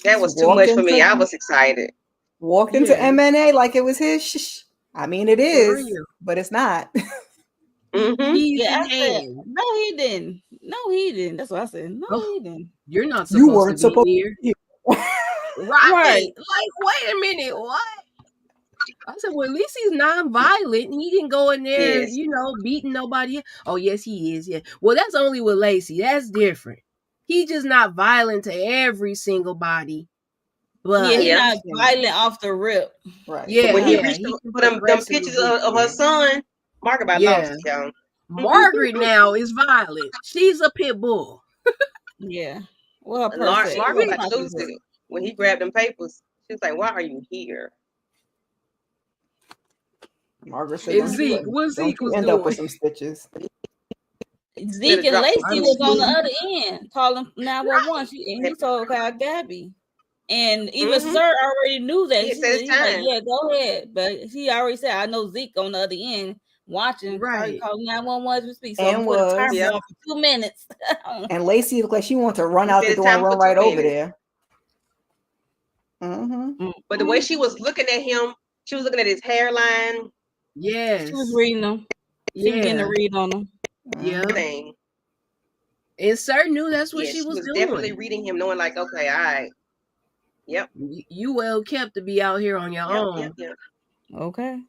That was too Walked much for me. into I was excited. walked into Yeah. MNA like it was his. Shh. I mean, it For is, real. but it's not. Mm-hmm. Keys Yeah, in I said, hand. no, he didn't. No, he didn't. That's what I said. No, Oh, he didn't. you're not You supposed to weren't be supposed here. to be. Right. Right. Like, wait a minute. What? I said, well, at least he's non-violent. He didn't go in there, Yes. beating nobody. Oh, yes, he is. Yeah. Well, that's only with Lacey. That's different. He's just not violent to every single body. But Yeah, he's Yeah. not violent off the rip. Right. yeah, When he yeah, reached he for can them progressively pictures get of her there. son, Margaret about lost Yeah. it, y'all. Margaret now is violent. She's a pit bull. Yeah. Well, her purse said, Margaret "Come was like off the lose rip." it when he grabbed them papers. She was like, "Why are you here?" Margaret said, And "Don't Zeke, you, what don't Zeke you was end up with doing. some stitches." Zeke and drop some Lacey I was on the mean, other end calling 911. And he told GABI. And even Mhm. Sir already knew that. He said it's He's like, time. yeah, go ahead. But he already said, I know Zeke on the other end watching. right. Calling 911 as we speak. So I'm And going to put a was timer Yep. on for 2 minutes. and Lacey looked like she wanted to run He out said the it's door and time run for right 2 over minutes. there. Mm-hmm. But the way she was looking at him, she was looking at his hairline. Yes. She was reading them. She was getting Yeah. a read on them. Yeah. Everything. And Sir knew that's what Yeah, she she was was definitely doing. reading him, knowing like, okay, all right. Yep. You well kept to be out here on your own. Yep. Okay.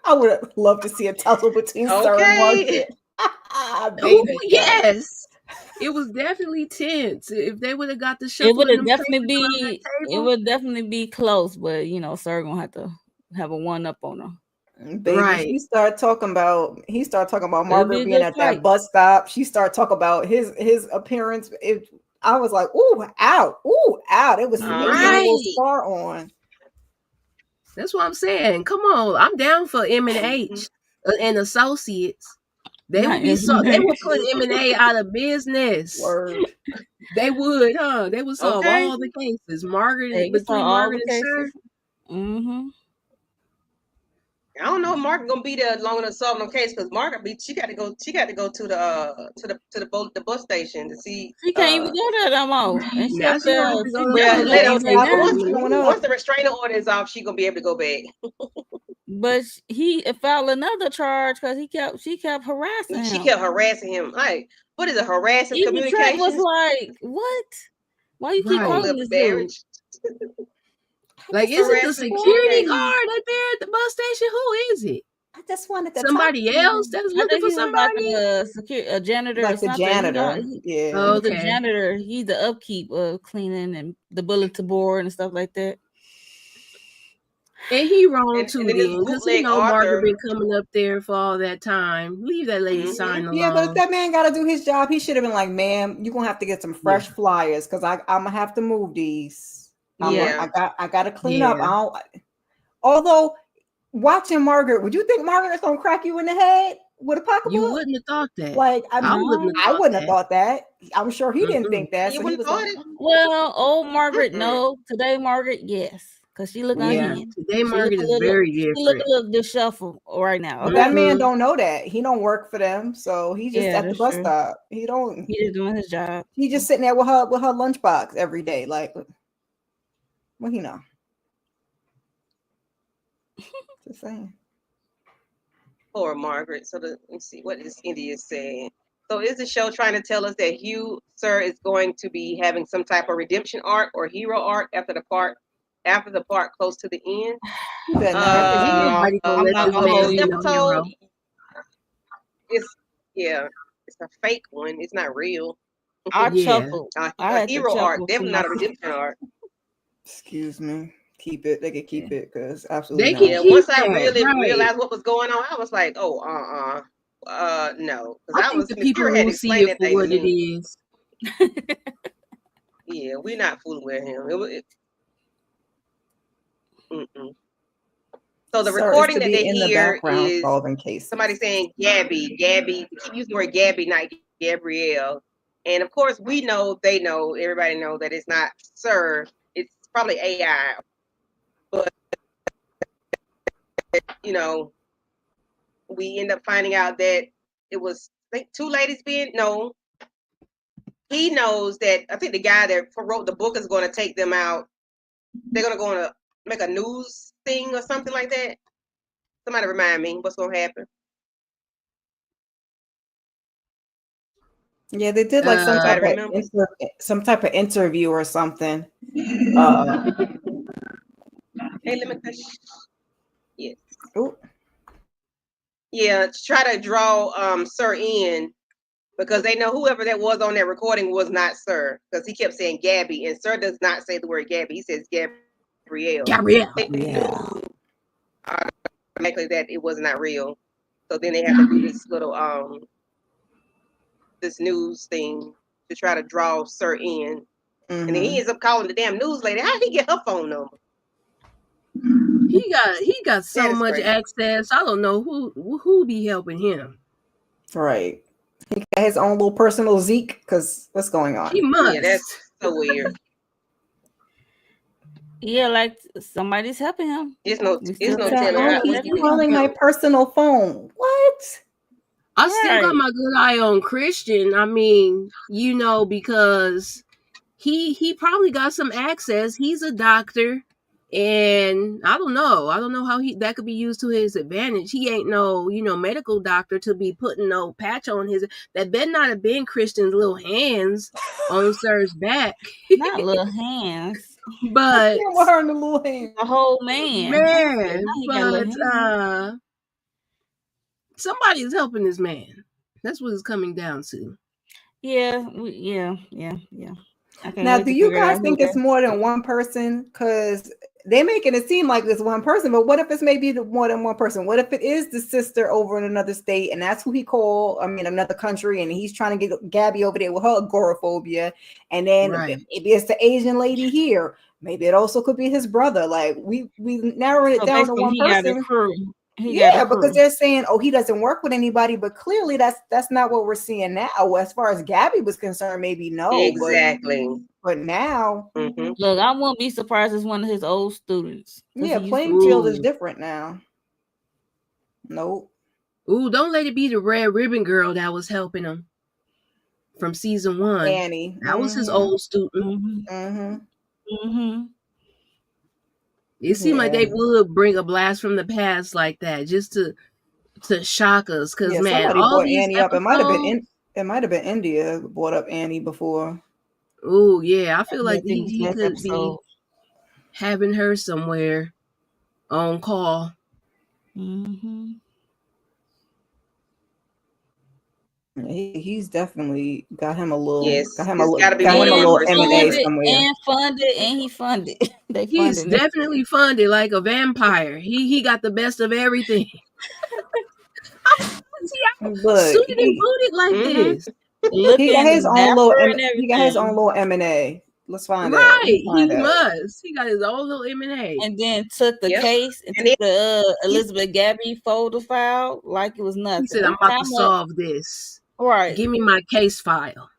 I would have loved to see a tussle between Sir and Okay. Margaret. Oh, Baby, yes. It was definitely tense. If they would have got the It shuffle would in have them definitely papers on that be it table. would definitely be close, but Sir gonna have to have a one up on her. baby. Right. He started talking about It'll be Margaret a being good at fight. that bus stop. She started talking about his appearance. I was like, ooh, out. It was getting a little Right. scar on. That's what I'm saying. Come on. I'm down for M&H and associates. They would be they would put M&A out of business. Word. They would, huh? They would solve Okay. all the cases. Margaret They can solve between all Margaret the and Sir. cases. Mm-hmm. I don't know if Margaret gonna be there long enough to solve no case because Margaret she got to go to the bus station to see. She can't even go there no more. And she Now up she there. gonna have to She go to Well, definitely police gonna later go there station. now. once the restraining order is off, she gonna be able to go back. But he filed another charge because she kept harassing She him. kept harassing him. Like, what is it? Harassing Even Trent was communications? like, "What? Why you keep Right. calling this dude?" marriage. Like, is it the Harassing security communications. guard up there at the bus station? Who is it? I just wanted to Somebody talk to else him. that's I looking think for he was like somebody? a janitor or Like the something. janitor. Yeah. Oh, He's the okay. janitor. He's the upkeep of cleaning and the bulletin board and stuff like that. And he wrong And too then this then, because bootleg Margaret Arthur. been coming up there for all that time. Leave that lady sign alone. Yeah, but if that man got to do his job, he should have been like, "Ma'am, you're gonna have to get some fresh flyers because I'm gonna have to move these. Yeah. I got to clean up." Although watching Margaret, would you think Margaret's gonna crack you in the head with a pocketbook? You wouldn't have thought that. Like I wouldn't have thought that. I'm sure he didn't think that. You So he wouldn't was thought like, it. Well, old Margaret, no. Today, Margaret, yes. Because she look Yeah, unhinged. today Margaret is very different. She look a little disheveled right now. but that man don't know that. He don't work for them, so he's just at the that's bus true. stop. He don't. He just doing his job. He just sitting there with her lunchbox every day. Like, what he know? Just saying. Poor Margaret. So let's see what is India saying. So is the show trying to tell us that Hugh Sir is going to be having some type of redemption arc or hero arc after the part close to the end? You better not. Ain't nobody gonna I'm let not this gonna man hold be you. no Episode, hero. it's a fake one. It's not real. I Yeah. chuckled. A I had to hero chuckle arc, to definitely not a myself. redemption arc. Excuse me. Keep it. They could keep it because absolutely They not. can Yeah, keep once I that, really right. realized what was going on, I was like, oh, no, because I think the people Spirit had will to see explain it that for thing to what it me. is. Yeah, we're not fooling with him. So the Sir is recording to that be they in the hear background is solving cases. somebody saying Gabby. We keep using the word Gabby, not Gabrielle. And of course, we know, they know, everybody know that it's not Sir. It's probably AI. But, you know, we end up finding out that it was, I think, two ladies he knows that, I think the guy that wrote the book is going to take them out. They're going to go on make a news thing or something like that. Somebody remind me what's going to happen. Yeah, they did like some type of interview or something. Hey, let me touch. Yes. Ooh. Yeah, to try to draw Sir in, because they know whoever that was on that recording was not Sir, because he kept saying Gabby, and Sir does not say the word Gabby. He says Gabrielle. Yeah. Automatically that it was not real. So then they have to do this little this news thing to try to draw Sir in. And then he ends up calling the damn news lady. How did he get her phone number? He got so much access. I don't know who be helping him. Right. He got his own little personal Zeke, because what's going on? He must. Yeah, that's so weird. Yeah, like somebody's helping him. It's no telling. He's calling my personal phone. What? I still got my good eye on Christian. I mean, because he probably got some access. He's a doctor, and I don't know how that could be used to his advantage. He ain't no medical doctor to be putting no patch on his. That better not have been Christian's little hands on Sir's back. Not little hands, but her in the little hands. The whole man. But somebody's helping this man. That's what it's coming down to. Yeah. Now, do you guys think it's more than one person? Because they're making it seem like it's one person, but what if it's maybe more than one person? What if it is the sister over in another state, and that's who he called? I mean, another country, and he's trying to get Gabby over there with her agoraphobia, and then maybe it's the Asian lady here. Maybe it also could be his brother. Like we narrowed it down to one person. Because they're saying, oh, he doesn't work with anybody, but clearly that's not what we're seeing now. As far as Gabby was concerned, maybe no. Exactly. But now, look, I won't be surprised it's one of his old students. Yeah, playing field is different now. Nope. Ooh, don't let it be the red ribbon girl that was helping him from season 1. Annie. That was his old student. It seemed like they would bring a blast from the past like that just to shock us. Because man, all these Annie up. It might have been India brought up Annie before. Oh yeah, I feel like he could be having her somewhere on call. He's definitely got him a little. Yes, got him a little M&A somewhere. And he funded. He's definitely funded like a vampire. He got the best of everything. Suited and booted like this. He got his own little. He got his own little M&A. Let's find out. Right, he must. He got his own little M&A. And then took the case and took the Elizabeth Gabby folder file like it was nothing. He said, I'm about to solve this. Right. Give me my case file.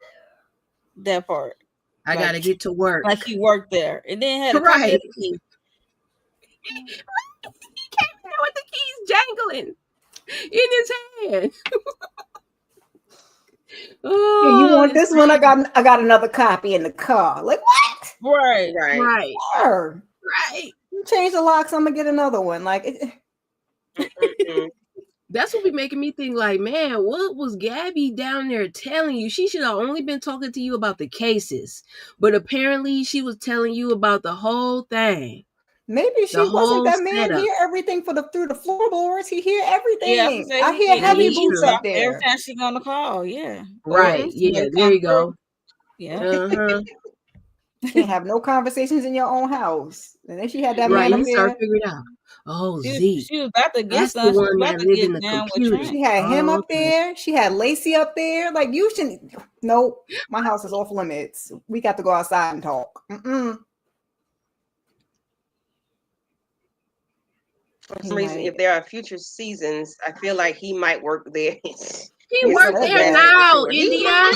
That part. I got to get to work. Like he worked there. And then had a copy of the key. He came there with the keys jangling in his hand. You want this one? I got another copy in the car. Like what? Right. You change the locks, I'm gonna get another one. Like that's what be making me think like, man, what was Gabby down there telling you? She should have only been talking to you about the cases, but apparently she was telling you about the whole thing. Maybe she wasn't that man hear everything through the floorboards. He hear everything. I hear heavy boots up there every time she on the call. Yeah. Right. Yeah. There you go. Yeah. Can't have no conversations in your own house. And then she had that man up there. Start figuring out. Oh, she was about to get the one that lived in the computer. She had him up there. She had Lacey up there. Like you shouldn't. Nope. My house is off limits. We got to go outside and talk. For some reason, if there are future seasons, I feel like he might work there. He worked there now, India.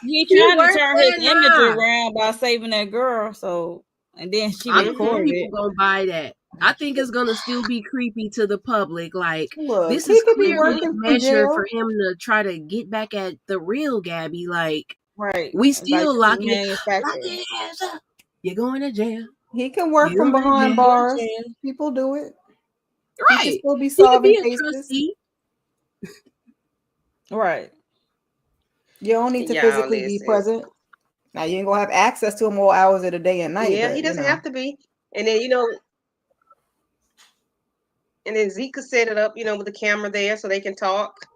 He You trying to work turn his there image now. around by saving that girl. So, and then she I don't think recorded people it. gonna buy that. I think it's gonna still be creepy to the public. Like, Look, this he is could be clearly a working from measure jail. for him to try to get back at the real Gabby. Like, Right. we Like still this is lock manufactured. your ass up. You're going to jail. He can work You're from going to behind jail. bars. jail. People do it. He can Right. still be He could be solving a cases. trustee. Right. You don't need to Y'all physically be listen. present. Now you ain't gonna have access to him all hours of the day and night. Yeah, but, he you doesn't know. have to be. And then and then Zeke could set it up, with the camera there so they can talk.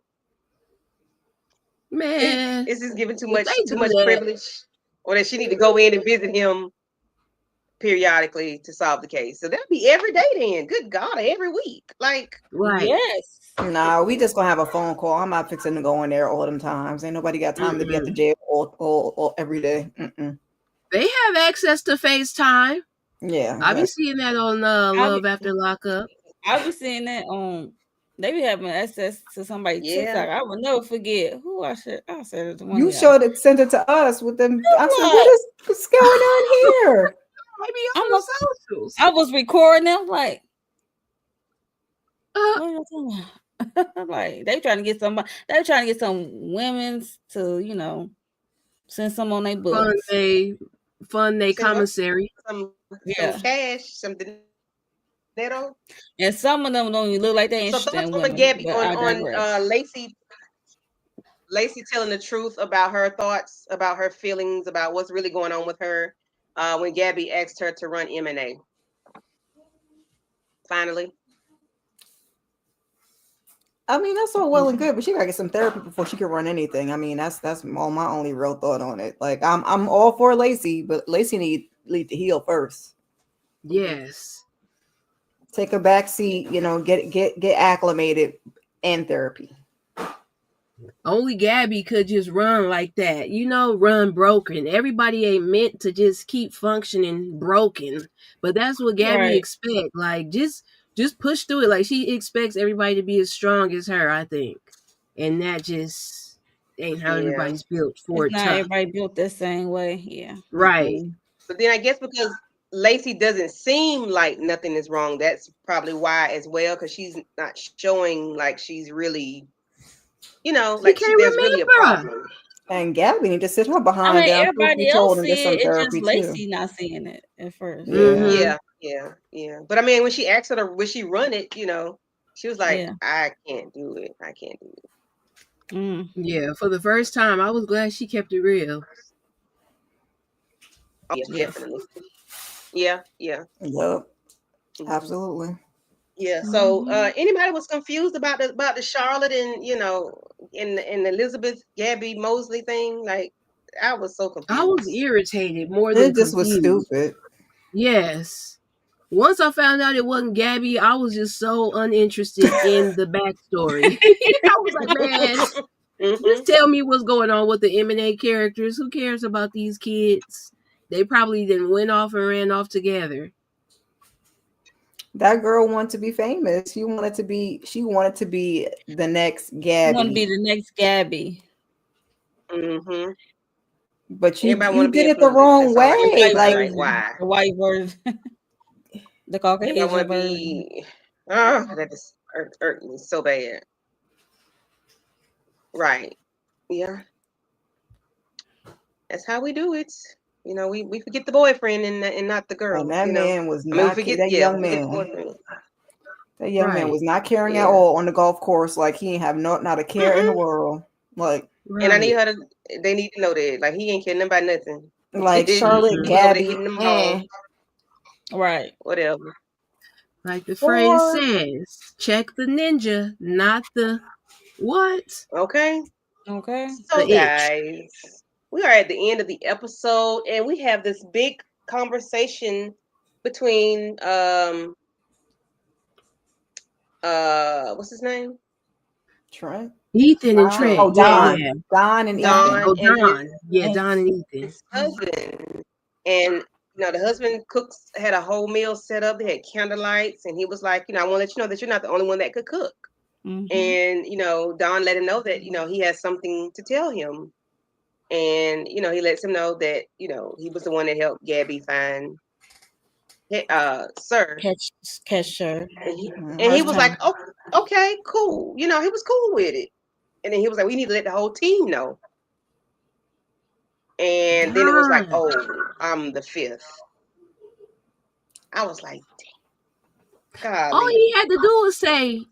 Man, Is this giving too if they do much that, privilege, or that she need to go in and visit him periodically to solve the case? So that'll be every day then. Good God, every week. Like, right. Yes. Nah, we just gonna have a phone call. I'm not fixing to go in there all them times. Ain't nobody got time to be at the jail all every day. They have access to FaceTime. Yeah, I be seeing that on Love After Lockup. I be seeing that on. They be having access to somebody's TikTok. I will never forget who I said it to one you of y'all. showed it, sent it to us with them. I said, what's going on here? Maybe on the socials. I was recording them like, Uh, what are you talking about? Like they trying to get somebody. They trying to get some women's to send some on their books. fund they send them commissary. some Yeah. cash, something. And some of them don't even look like they So interested thoughts in on women. Gabby But I on digress. Lacey telling the truth about her thoughts, about her feelings, about what's really going on with her when Gabby asked her to run M&A. Finally. I mean, that's all well and good, but she gotta get some therapy before she can run anything. I mean, that's all my only real thought on it. Like, I'm all for Lacey, but Lacey need to heal first. Yes. Take a back seat, get acclimated and therapy. Only Gabby could just run like that, run broken. Everybody ain't meant to just keep functioning broken, but that's what Gabby expect. Like, just push through it. Like, she expects everybody to be as strong as her, I think, and that just ain't how everybody's built for it. It's not everybody built the same way. Yeah, right. But then I guess because Lacey doesn't seem like nothing is wrong, that's probably why as well, because she's not showing like she's really, like there's really a problem. And Gabby need to sit her behind down. Everybody else see it. It's just Lacey too. not seeing it at first. Yeah. But I mean, when she asked her would she run it, she was like, I can't do it. I can't do it. Yeah, for the first time, I was glad she kept it real. Oh, yeah, definitely. Yeah. Yep. Absolutely. Yeah. So anybody was confused about the Charlotte and in the Elizabeth Gabby Moseley thing? Like, I was so confused. I was irritated more than just confused. was stupid. Yes. Once I found out it wasn't Gabby, I was just so uninterested in the backstory. I was like, man, just tell me what's going on with the M&A characters. Who cares about these kids? They probably then went off and ran off together. That girl wanted to be famous. She wanted to be the next Gabby. Want to be the next Gabby. Mm-hmm. But you did it the wrong way. Like, why? The white version. The Caucasian version. That just hurt me so bad. Right. Yeah. That's how we do it. We forget the boyfriend and not the girl. And that man was not. Young man was not caring at all on the golf course. Like, he ain't have not a care in the world. Like, and they need to know that. Like, he ain't caring about nothing. Like Charlotte, Gabby, right? Whatever. Like the phrase says, check the ninja, not the what? Okay. So guys, we are at the end of the episode, and we have this big conversation between what's his name? Trent. Ethan and Trent. Oh, Don. Yeah. Don and Ethan. Oh, Don. Don and Ethan. His husband. And the husband had a whole meal set up. They had candlelights, and he was like, I want to let you know that you're not the only one that could cook. Mm-hmm. And Don let him know that he has something to tell him. and he lets him know that he was the one that helped Gabby find Sir. Catch Sir. And he was like, "Oh, okay, cool." He was cool with it. And then he was like, "We need to let the whole team know." And then it was like, "Oh, I'm the 5th." I was like, "God." All he had to do was say,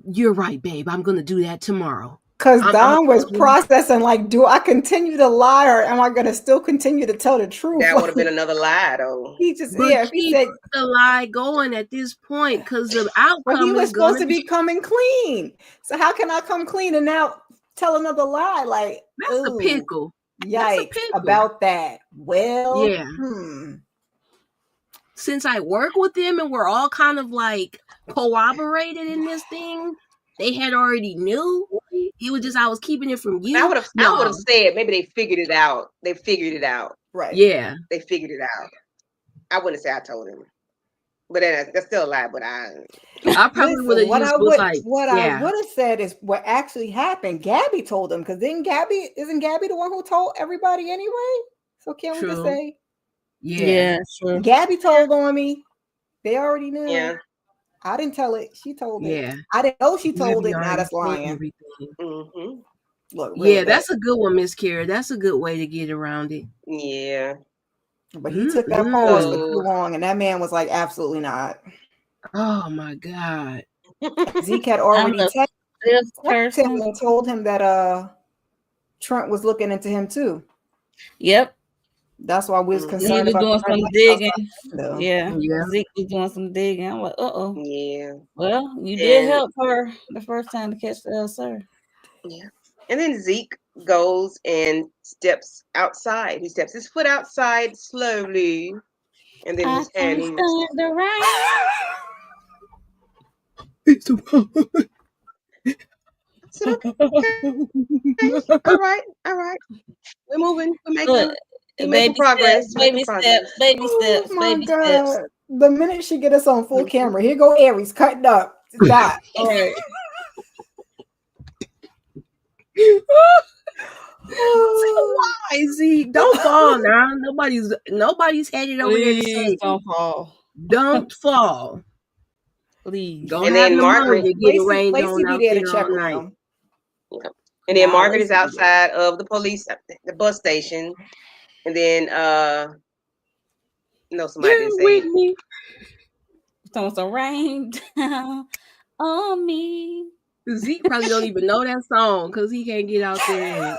"You're right, babe. I'm gonna do that tomorrow." Because Don was processing, like, do I continue to lie or am I going to still continue to tell the truth? That would have been another lie, though. He just, if he said the lie going at this point, because the outcome but he was supposed to be coming clean. So how can I come clean and now tell another lie? Like, that's a pickle. Yikes about that. Well, yeah. Since I work with them and we're all kind of like cooperated in this thing, they had already knew. It was just I was keeping it from you. I would have said maybe they figured it out. They figured it out. Right. Yeah. They figured it out. I wouldn't say I told him. But that's still a lie, but I probably would have what I would have said is what actually happened. Gabby told him, because isn't Gabby the one who told everybody anyway? So can't we just say sure. Gabby told on me. They already knew. Yeah. I didn't tell it. She told it. Yeah. I didn't know she told it. Now that's lying. Mm-hmm. Look, that's a good one, Miss Kara. That's a good way to get around it. Yeah. But he took that pause for too long, and that man was like, absolutely not. Oh my God. Zeke had already texted him and told him that Trent was looking into him too. Yep. That's why we was concerned about doing some digging. Yeah. Zeke was doing some digging. I'm like, Yeah. Well, you did help her the first time to catch the Sir. Yeah. And then Zeke goes and steps outside. He steps his foot outside slowly. And then his hand moves. All right. We're moving. We're making progress. Baby steps. Oh my God. The minute she get us on full camera, here go Aries cutting up. Stop. All right. Why, Zeke? Don't fall now. Nobody's headed over there to say don't fall. Don't fall. Please. Don't have pneumonia getting rained on out there all night. Yeah. And then Margaret is outside of the bus station. And then somebody didn't say me. Someone's rain down on me. Zeke probably don't even know that song because he can't get out there.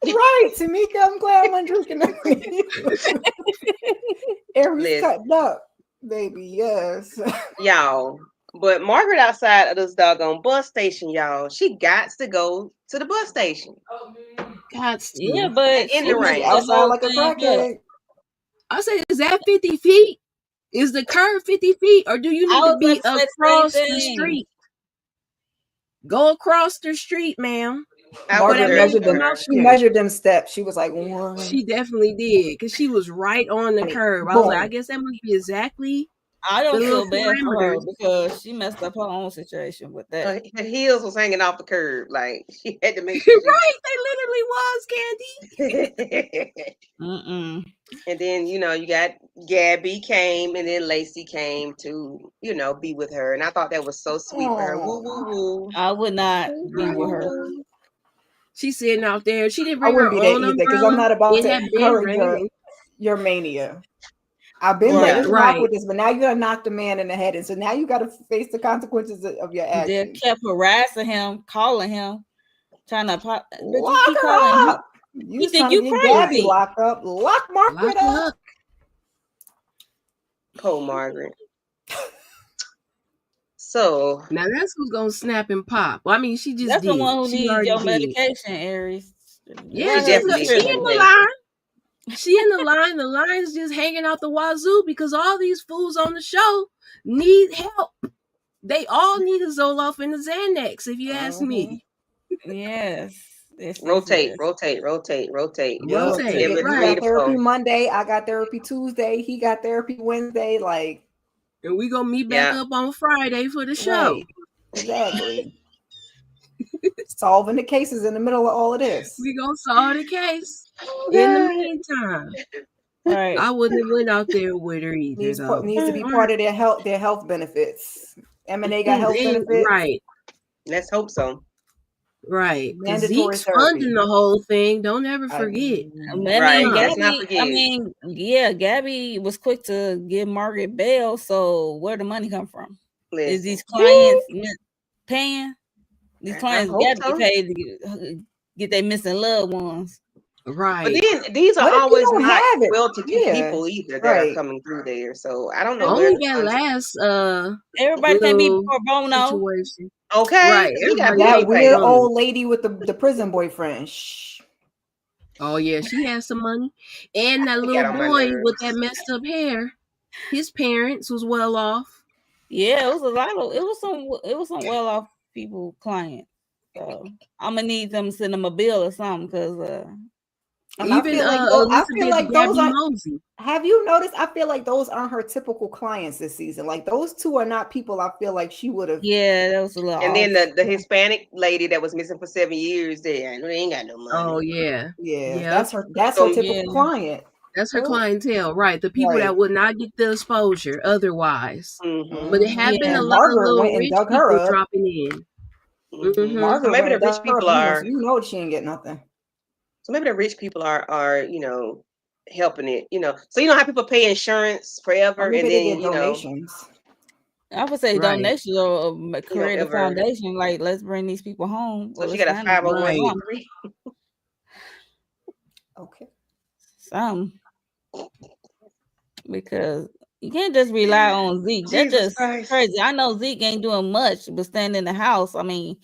Right, Tamika, I'm glad I'm drinking. Aries cutting up, baby. Yes, y'all. But Margaret outside of this doggone bus station, y'all. She got to go to the bus station. Yeah, but in the rain, outside like a crackhead. I said, is that 50 feet? Is the curve 50 feet, or do you need to be across the street? Go across the street, ma'am. Margaret measured them. She measured them steps. She was like, one. She definitely did, because she was right on the curve. I was like, I guess that must be exactly. I don't feel bad for her because she messed up her own situation with that. Her heels was hanging off the curb, like she had to make sure. Right, they literally was, Candy. And then you got Gabby came, and then Lacey came to be with her, and I thought that was so sweet for her. Woo woo woo. I would not be with her. She's sitting out there. She didn't bring her own umbrella because I'm not about to encourage your mania. I've been rock with this, but now you gotta knock the man in the head, and so now you gotta face the consequences of your actions. They kept harassing him, calling him, trying to pop. Lock her up. You think you crazy? Lock up. Lock Margaret up. Poor Margaret. So now that's who's gonna snap and pop. Well, I mean, she just that's did. The one who needs your medication, Aries. Yeah, she in the line. She in the line. The line's just hanging out the wazoo because all these fools on the show need help. They all need a Zoloft and a Xanax, if you ask me. Yes. Rotate. You Right. got therapy Monday. I got therapy Tuesday. He got therapy Wednesday. Like, and we gonna meet back up on Friday for the show. Right. Exactly. Solving the cases in the middle of all of this. We gonna solve the case. Oh, In the God. meantime, Right. I wouldn't have went out there with her either, Needs though. to be part of their health benefits. M&A got health And- benefits. right, Let's hope so. right. 'Cause Mandatory Zeke's therapy. funding the whole thing. Don't ever forget. I mean, Right. Huh. Let's not Gabby. forget. I mean, yeah, Gabby was quick to give Margaret bail. So where the money come from? Is these clients paying? These clients hope got to so. be paid to get their missing loved ones. Right. But then these are What if you always don't not have it? well-to-do Yeah, people either that are right. coming through there. So I don't know where Only the that funds- last Everybody can't be little pro bono. situation. Okay, Right. we got Everybody That money ain't weird paid. pro bono. old lady with the prison boyfriend. Shh. Oh yeah, she has some money. And that She little got on my boy with nerves. that messed up hair, his parents was well off. Yeah, it was a lot of it was some well off people clients. So I'm gonna need them to send them a bill or something because And I Even feel like Elizabeth those Gabby are. Mosey. Have you noticed? I feel like those aren't her typical clients this season. Like those two are not people I feel like she would have. yeah, that was a little And then off. the Hispanic lady that was missing for 7 years there, and they ain't got no money. Oh yeah. Yeah, Yep. that's her. That's So, her typical yeah. client. That's her Oh. clientele, right? The people Right. that would not get the exposure otherwise. Mhm. But it have been Yeah. a And lot of Margaret little went and rich dug her people up. dropping in. Mhm. Mhm. Margaret So maybe went the and rich dug her up, people are. so you know she didn't get nothing. So maybe the rich people are helping it. So you know how people pay insurance forever, Or maybe and they then get donations. I would say Right. donations or create a ever. foundation. Like, let's bring these people home. So Well, she it's got a fine if you want 501c3. Okay. some because you can't just rely on Zeke. That's Jesus just Christ. crazy. I know Zeke ain't doing much but staying in the house. I mean,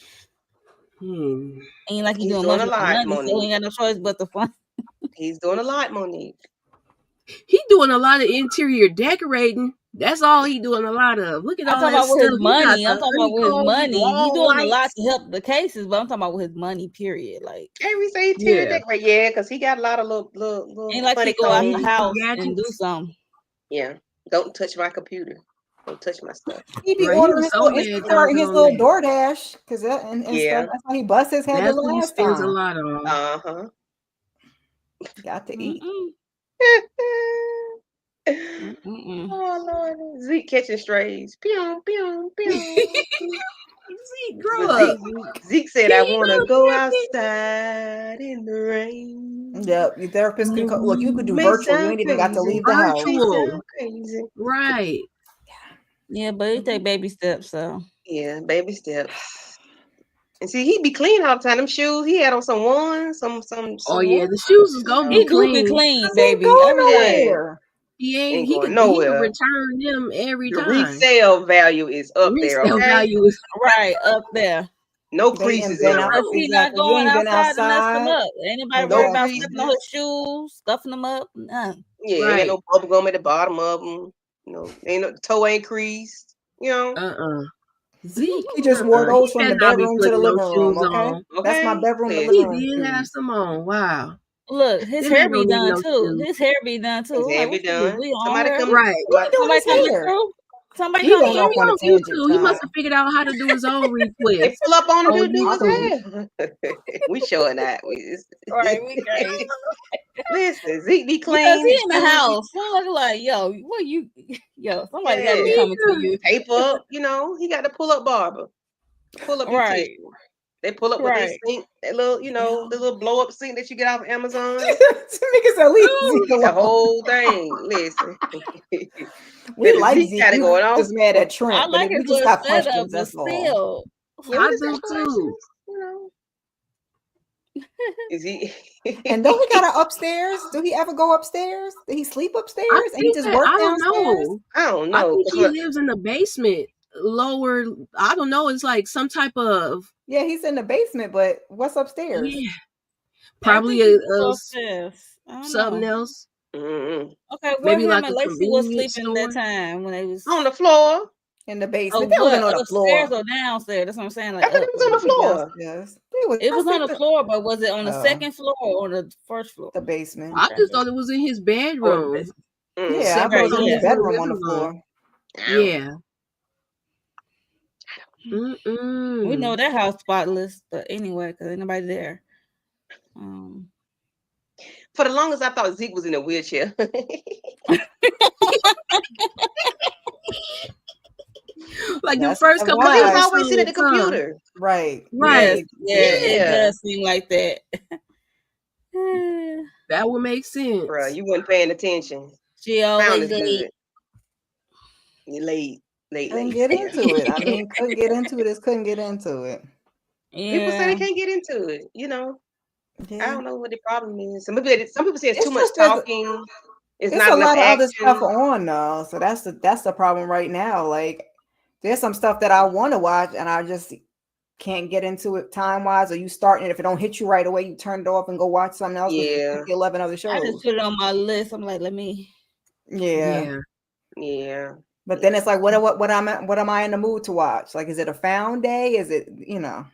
ain't like he's doing much a with the lot, money, so he Monique. ain't got no choice but to fund. He's doing a lot, Monique. He doing a lot of interior decorating. That's all he doing a lot of. Look at I'm all talking that about with stuff. his He got money. the I'm talking about with his honeycomb money. He wall doing a lot lights. to help the cases, but I'm talking about with his money. Period. Like, Hey, we say interior Yeah. decorate. Yeah, because he got a lot of little ain't like he go out the honeycombs. house and do Gadgets. something. Yeah. Don't touch my computer. Don't touch my stuff. He be Right, he ordering was his so little mad Instacart and his on little that. DoorDash because and Yeah. stuff. That's how he bust his head That's the what he last spends a time. lot on. Uh-huh. Got to eat. Mm-mm. Oh Lord. Zeke catching strays. Pew, pew, pew. Zeke, grow But up. Zeke said, Can I you want go to go therapy? outside in the rain. Yep, your therapist can look. You could do May virtual. You sound ain't even got to crazy. leave the house. May Virtual. sound crazy. Right. Yeah, but he take baby steps. So Yeah, baby steps. And see, he be clean all the time. Them shoes, he had on some ones, some Oh yeah, ones. the shoes is gonna he be do be clean. clean, Ain't baby. going Every day. nowhere. He Ain't he going could nowhere. return them every The time. resale value is up there, Resale okay? value is Right up there. No They creases ain't in been out. them. Because he not Exactly. You going ain't been outside to mess them outside. up. Anybody No worried about creases. stepping on his shoes, scuffing them up? None. Yeah, ain't got no bubble gum at the bottom of them. Ain't no toe ain't creased. Zeke. He just wore those He from the better not be bedroom to the putting no living room. shoes Okay, on. that's my Okay, bedroom to listen. living He room did have shoes. some on. Wow. Look, his Them hair ain't be gonna need done no too. shoes. His hair be done too. His I'm hair like, be what you do? done. We on Somebody here? come. Right. What he doing Somebody his coming hair? through? Somebody He coming going he off through? on a on tangent, YouTube. He must child. have figured out how to do his own They request. pull up on him on to do his YouTube. hair. We showing that. Right, we crazy. Listen, Zeke be Because clean. he His in the shoes be house. Somebody like, yo, what you somebody gotta be yeah. coming to you. Tape up. He got the pull up barber. Pull up Right. beautician. They pull up with their Right. sink, that little, the little blow up sink that you get off of Amazon. Niggas at least Zeke The alone. whole thing. Listen. We But like Zeke Zeke. got it We going on. just mad at I Trent, but like we his just little got setup, questions. but That's all. still. Yeah, we I just do got too. questions. Is he? And don't he got an upstairs? Do he ever go upstairs? Did he sleep upstairs? I And he think just that work I don't downstairs? know. I don't I know. think 'cause he what- lives in the basement, lower. I don't know. It's like some type of Yeah, he's in the basement, but what's upstairs? yeah, I probably think a, he was a upstairs. I don't something know. else. Mm-mm. Okay, where Maybe him like and a Lacey was convenience sleeping that store. time when they was On the floor. In the oh basement. They what wasn't on the upstairs floor. or downstairs? That's what I'm saying. I Like think up. it was on the floor. Downstairs. It was on the sleeping- floor, but was it on the Oh. second floor or the first floor? the basement. I Okay. just thought it was in his Or the bedroom. basement. Mm. Yeah, I thought it was in yeah. his bedroom on the floor. Yeah. We know that house spotless, but anyway, because ain't nobody there. For the longest, I thought Zeke was in a wheelchair. Like That's the first the couple Because he was vibe. always sitting at the episodes, huh? computer. Right. Right. Yes, it Yeah. does seem like that. That would make sense. Bruh, you weren't paying attention. She Sound always is late. good. You late. Couldn't get into it. I mean, couldn't get into it. Couldn't get into it. People say they Yeah. can't get into it. You know, I Yeah. don't know what the problem is. Some people say it's too It's much just there's talking. It's a not enough lot of other stuff action. on though, so that's the problem right now. Like, there's some stuff that I want to watch, and I just can't get into it time wise. Or you starting it, if it don't hit you right away, you turn it off and go watch something else. Yeah. 11 other I just shows. put it on my list. I'm like, let me. Yeah. Yeah. But then it's like, what am I in the mood to watch? Like, is it a found day? Is it, you know?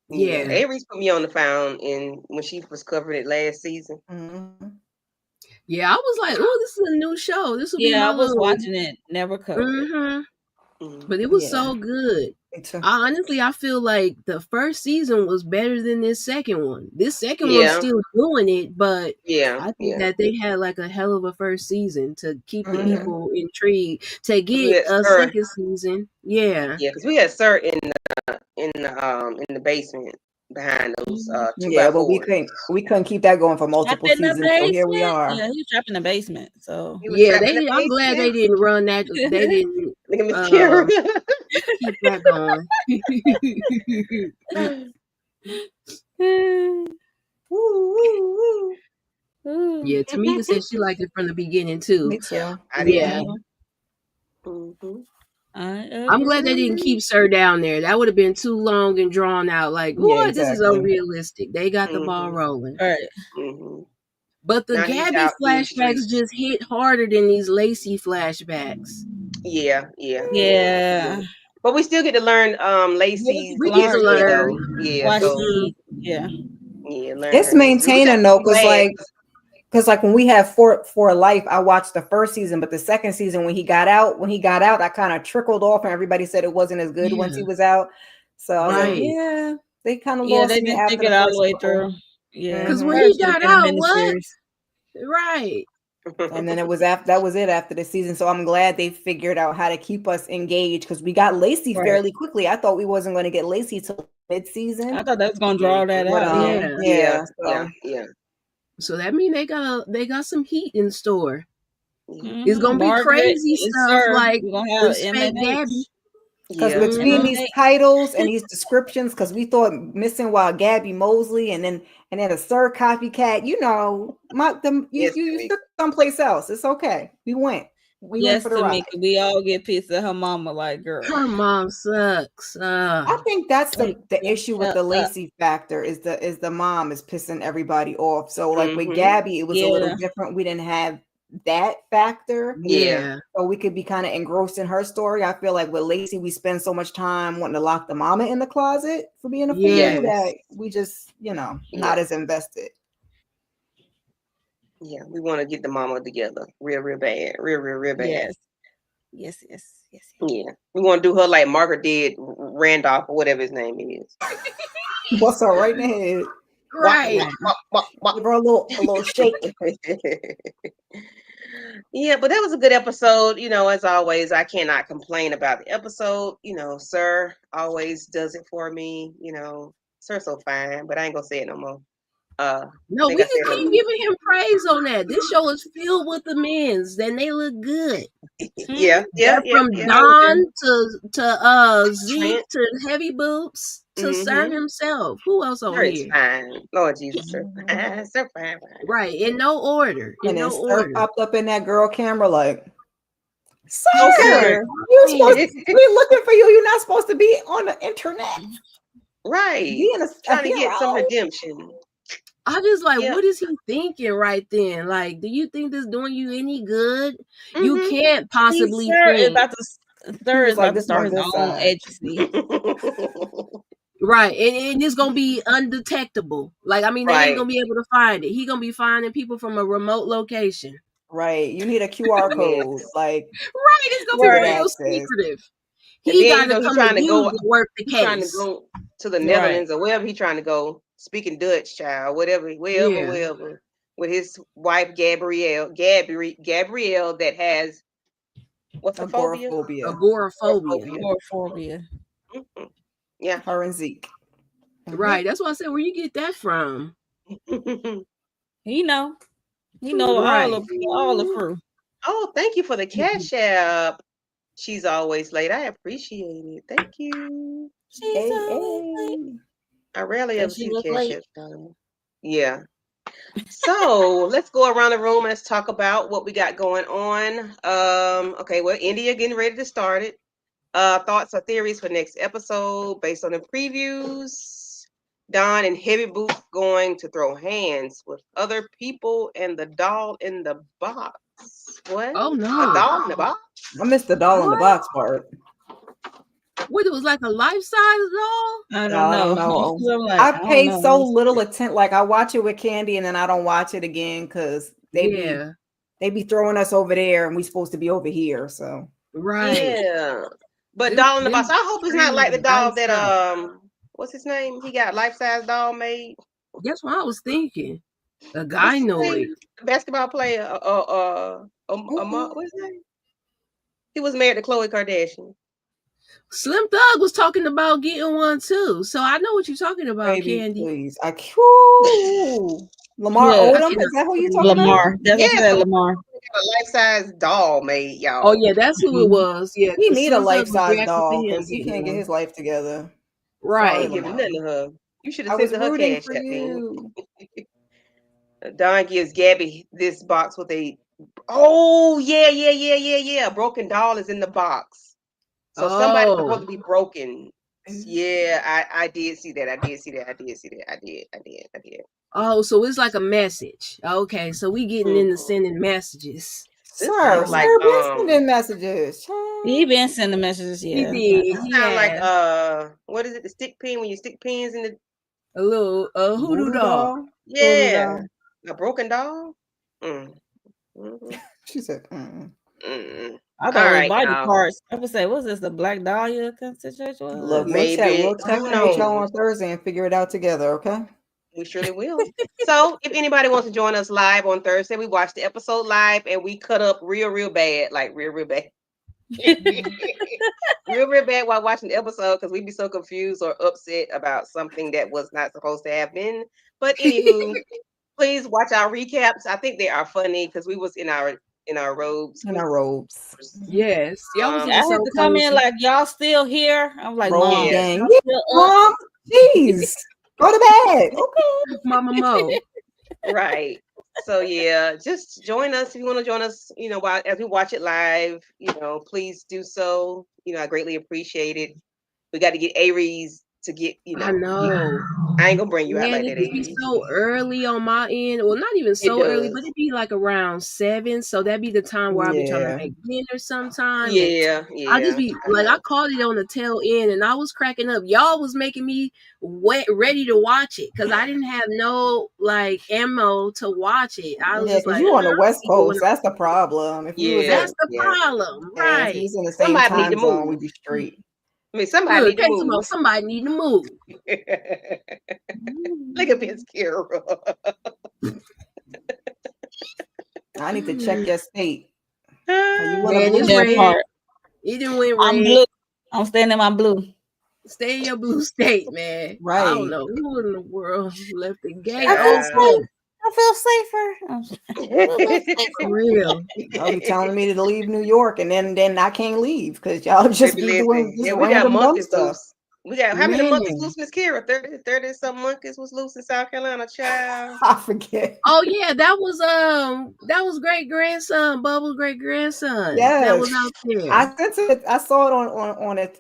Yeah. Avery's put me on the found when she was covering it last season. Mm-hmm. Yeah, I was like, oh, this is a new show. This will be my I was little... watching it, never covered. But it was so good. I feel like the first season was better than this second one. This second one's still doing it, but I think that they had like a hell of a first season to keep the people intrigued to get a second season. Yeah. Yeah, because we had Sir in the basement behind those 2x4s. Yeah, but we couldn't keep that going for multiple seasons. So here we are. Yeah, he was trapped in the basement. So yeah, I'm glad they didn't run that. They didn't keep that going. Yeah, Tamika said she liked it from the beginning too. Me too. Yeah. I'm glad they didn't keep Sir down there. That would have been too long and drawn out. Like, what? This is unrealistic. They got the ball rolling. Right. But the GABI flashbacks just hit harder than these Lacey flashbacks. Yeah. But we still get to learn Lacey's history though. Yeah. It's maintaining though, because like when we have for life, I watched the first season, but the second season when he got out, I kind of trickled off, and everybody said it wasn't as good once he was out. So I was like, yeah, they kind of lost they me didn't after take it all the way through. Yeah, because when he got out, what? Right. And then that was it after the season. So I'm glad they figured out how to keep us engaged, because we got Lacey fairly quickly. I thought we wasn't going to get Lacey till mid-season. I thought that was going to draw that out. Yeah. So that means they got some heat in store. It's gonna be crazy stuff like respect GABI. Because between these titles and these descriptions, because we thought missing while GABI MOSELY and then a Sir copycat, you took someplace else. It's okay. We went for the ride. We all get pissed at her mama, like, girl, her mom sucks. I think that's the issue with the Lacey factor is the mom is pissing everybody off. So like with GABI, it was a little different. We didn't have that factor. Yeah. So we could be kind of engrossed in her story. I feel like with Lacey, we spend so much time wanting to lock the mama in the closet for being a fool that we just, not as invested. Yeah, we want to get the mama together real bad. Real bad. Yes. Yeah. We want to do her like Margaret did Randolph or whatever his name is. What's her right in the head? Right. Give her a little shake. Yeah, but that was a good episode. As always, I cannot complain about the episode. Sir always does it for me. Sir's so fine, but I ain't gonna say it no more. No, we can keep giving him praise on that. This show is filled with the men's, and they look good. Yeah. From Don to Zeke to Heavy Boots to Sir himself. Who else on here? Fine. Lord Jesus, Sir fine. Sir fine. Right, in no order. And then order. Popped up in that girl camera like, Sir, we're looking for you. You're not supposed to be on the internet. Right. Trying to get some redemption. I just like, what is he thinking right then? Like, do you think this doing you any good? You can't possibly think. Sir is about to start his own agency. Right. And it's going to be undetectable. Like, I mean, they ain't going to be able to find it. He going to be finding people from a remote location. Right. You need a QR code. Like, right. It's going to be real secretive. He then, got to he's come to trying to you go. to work the He's trying to case. go to the Right. Netherlands or wherever he's trying to go, speaking Dutch, child, wherever, Yeah. with his wife Gabrielle that has what's the phobia? Agoraphobia. Agoraphobia. Agoraphobia. Mhm. Yeah. Her and Zeke. Right. That's why I said, where you get that from? He know Right. all the crew. Oh, thank you for the cash app. She's always late. I appreciate it. Thank you. She's always late. I rarely So ever she see the was cash late. app. Donna. Yeah. So let's go around the room and let's talk about what we got going on. Okay, well, India getting ready to start it. Thoughts or theories for next episode based on the previews. Don and Heavy Boots going to throw hands with other people and the doll in the box. What? Oh The no. doll in the box? I missed the doll in the box part. What, it was like a life-size doll? I don't I don't know. know. I'm like, I don't paid know. so little attention. Like I watch it with Candy and then I don't watch it again because they be throwing us over there and we supposed to be over here. So Right. Yeah. But Them- doll in the them box. I hope it's not like the doll nice that what's his name? He got life-size doll made. That's what I was thinking. A What's guy his know it. name? Basketball player. What's his name? He was married to Khloe Kardashian. Slim Thug was talking about getting one too. So I know what you're talking about, baby, Candy. please. Lamar Yeah. Odom, is that who you talking Lamar. That's what I said, so Lamar. he got a life-size doll made, y'all. Oh yeah, that's who it was. Yeah, about? He 'cause need a Slim Thug was life-size reacting doll to him because he getting can't get one. his life together. I Right. ain't giving nothing to her. You should I have was sent her rooting cash for app, then. you. Don gives Gabby this box with a. Oh yeah. A broken doll is in the box. So somebody's supposed to be broken. Yeah, I did see that. I did. Oh, so it's like a message. Okay, so we getting into sending messages. This Sir, sounds like been sending messages. He been sending messages, yeah. He did. this He sound like had what is it? The stick pin when you stick pins in the a little hoodoo doll. yeah, a broken doll. Mm-hmm. She said, Mm-mm. I thought All it was right, body y'all. parts. I would say, what's this? The Black Dahlia situation? Look, Maybe. we'll check Who in with y'all knows? on Thursday and figure it out together, okay? We surely will. So, if anybody wants to join us live on Thursday, we watch the episode live and we cut up real bad, like real bad. real bad while watching the episode because we'd be so confused or upset about something that was not supposed to have been. But anywho, please watch our recaps. I think they are funny because we was in our robes. In our robes. Yes. Y'all was I looking had so to come in cozy. like, y'all still here? I'm like, Robe Mom, gang. y'all Yeah, still up? Mom. Jeez. Go to bed. Okay. Mama Mo. Right. So yeah, just join us if you want to join us, while as we watch it live, please do so. I greatly appreciate it. We got to get Aries to get, I know. I ain't gonna bring you out Man, like it that, be Aries. so early on my end. Well, not even so early, but it'd be like around 7. So that'd be the time where I'll be trying to make dinner sometime. Yeah. I just be like, I called it on the tail end and I was cracking up. Y'all was making me ready to watch it because I didn't have no like ammo to watch it. I was just like, you on the West Coast. That's the problem. If you was that's the problem, right? If you was in the same Somebody need time to zone, move. we'd be straight. I mean, somebody need to move. Somebody need to move. Look at Miss Kira. I need to check your state. Man, it's red. It didn't win red. I'm blue. I'm staying in my blue. Stay in your blue state, man. Right. I don't know who in the world left the gate I feel safer. For real. Y'all be telling me to leave New York, and then I can't leave because y'all just be doing this we got random dumb monkeys stuff. loose. We got how many monkeys loose, Miss Kira? 30 some monkeys was loose in South Carolina, child. I forget. Oh yeah, that was great grandson, Bubble's great grandson. Yes. That was out there. I sent it. I saw it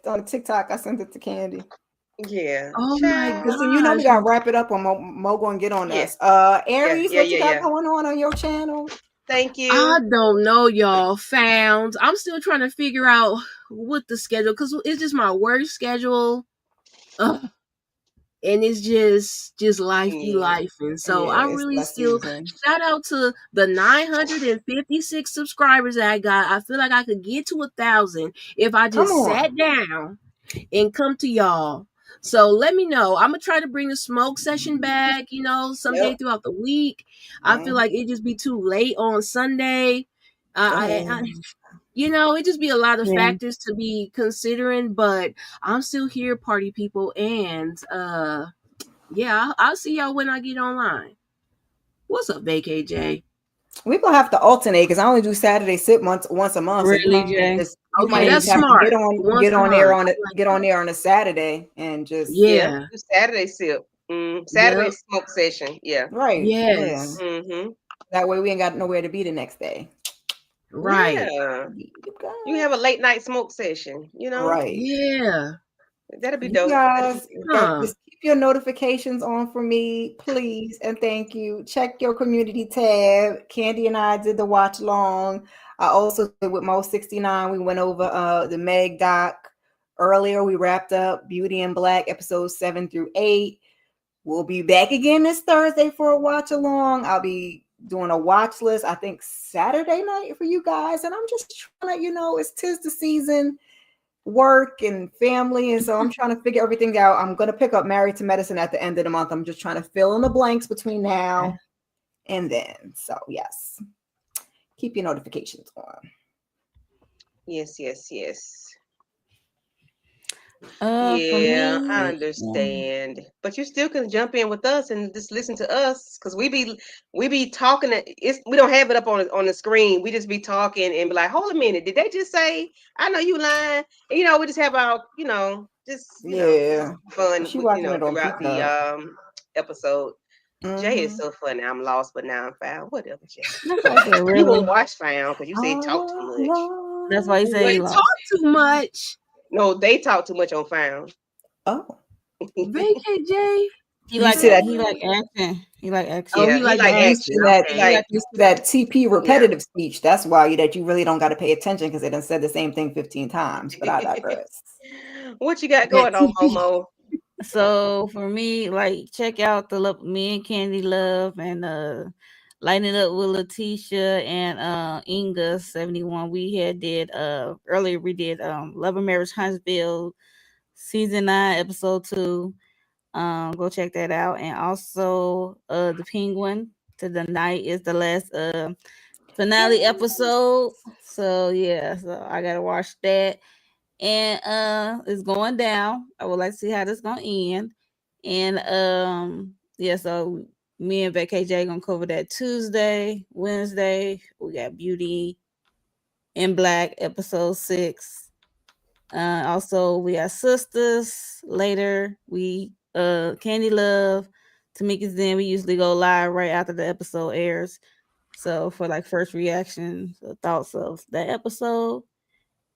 on TikTok. I sent it to Candy. Yeah. Oh my god. We gotta wrap it up on Mo going to get on us. Aries, what you got going on your channel? Thank you. I don't know, y'all. I'm still trying to figure out what the schedule, because it's just my work schedule. and it's just life be life. And so I it's really that still season. shout out to the 956 subscribers that I got. I feel like I could get to 1,000 if I Come just on. sat down and come to y'all. So let me know. I'm gonna try to bring the smoke session back, someday throughout the week. I feel like it just be too late on Sunday. It just be a lot of factors to be considering, but I'm still here, party people, and I'll see y'all when I get online. What's up, Vacay J? We're gonna have to alternate because I only do Saturday sip once a month. Really, so Jay? you might that's just have smart. to get on there on a Saturday and just do Saturday sip. Saturday smoke session. Yeah. Right. Yes. Yeah. Mm-hmm. That way we ain't got nowhere to be the next day. Right. Yeah. You have a late night smoke session, Right. Yeah. That'd be You dope. guys, just keep your notifications on for me, please, and thank you. Check your community tab. Candy and I did the watch along. I also did with Mo 69. We went over the Meg doc earlier. We wrapped up Beauty in Black episodes 7 through 8. We'll be back again this Thursday for a watch along. I'll be doing a watch list, I think Saturday night for you guys, and I'm just trying to let you know it's 'tis the season. Work and family, and so I'm trying to figure everything out. I'm going to pick up Married to Medicine at the end of the month. I'm just trying to fill in the blanks between now and then. So yes, keep your notifications on. Yes. Yeah, I understand. But you still can jump in with us and just listen to us because we be talking. We don't have it up on the screen. We just be talking and be like, hold a minute, did they just say? I know you lying. And, we just have our fun. She watching it on throughout Peacock. the episode. Jay is so funny. I'm lost, but now I'm found. Whatever, Jay. Really? You won't watch found because you say talk too much. That's why you say you talk too much. No, they talk too much on found. Oh, Vacay J. He like action. He like action. Oh, he like action. That TP repetitive speech. That's why that you really don't got to pay attention because they done said the same thing 15 times. But I digress. What you got going on, Momo? So for me, check out me and Candy Love and Lighting Up with Letitia and Inga 71. We did earlier we did Love and Marriage Huntsville season 9 episode 2. Go check that out. And also the Penguin to the Night is the last finale episode. So so I gotta watch that. And it's going down. I would like to see how this gonna end. And so me and VKJ gonna cover that Tuesday, Wednesday. We got Beauty in Black episode 6. Also we got Sisters later. We Candy Love, Tamika's Den. We usually go live right after the episode airs. So for first reactions, thoughts of that episode.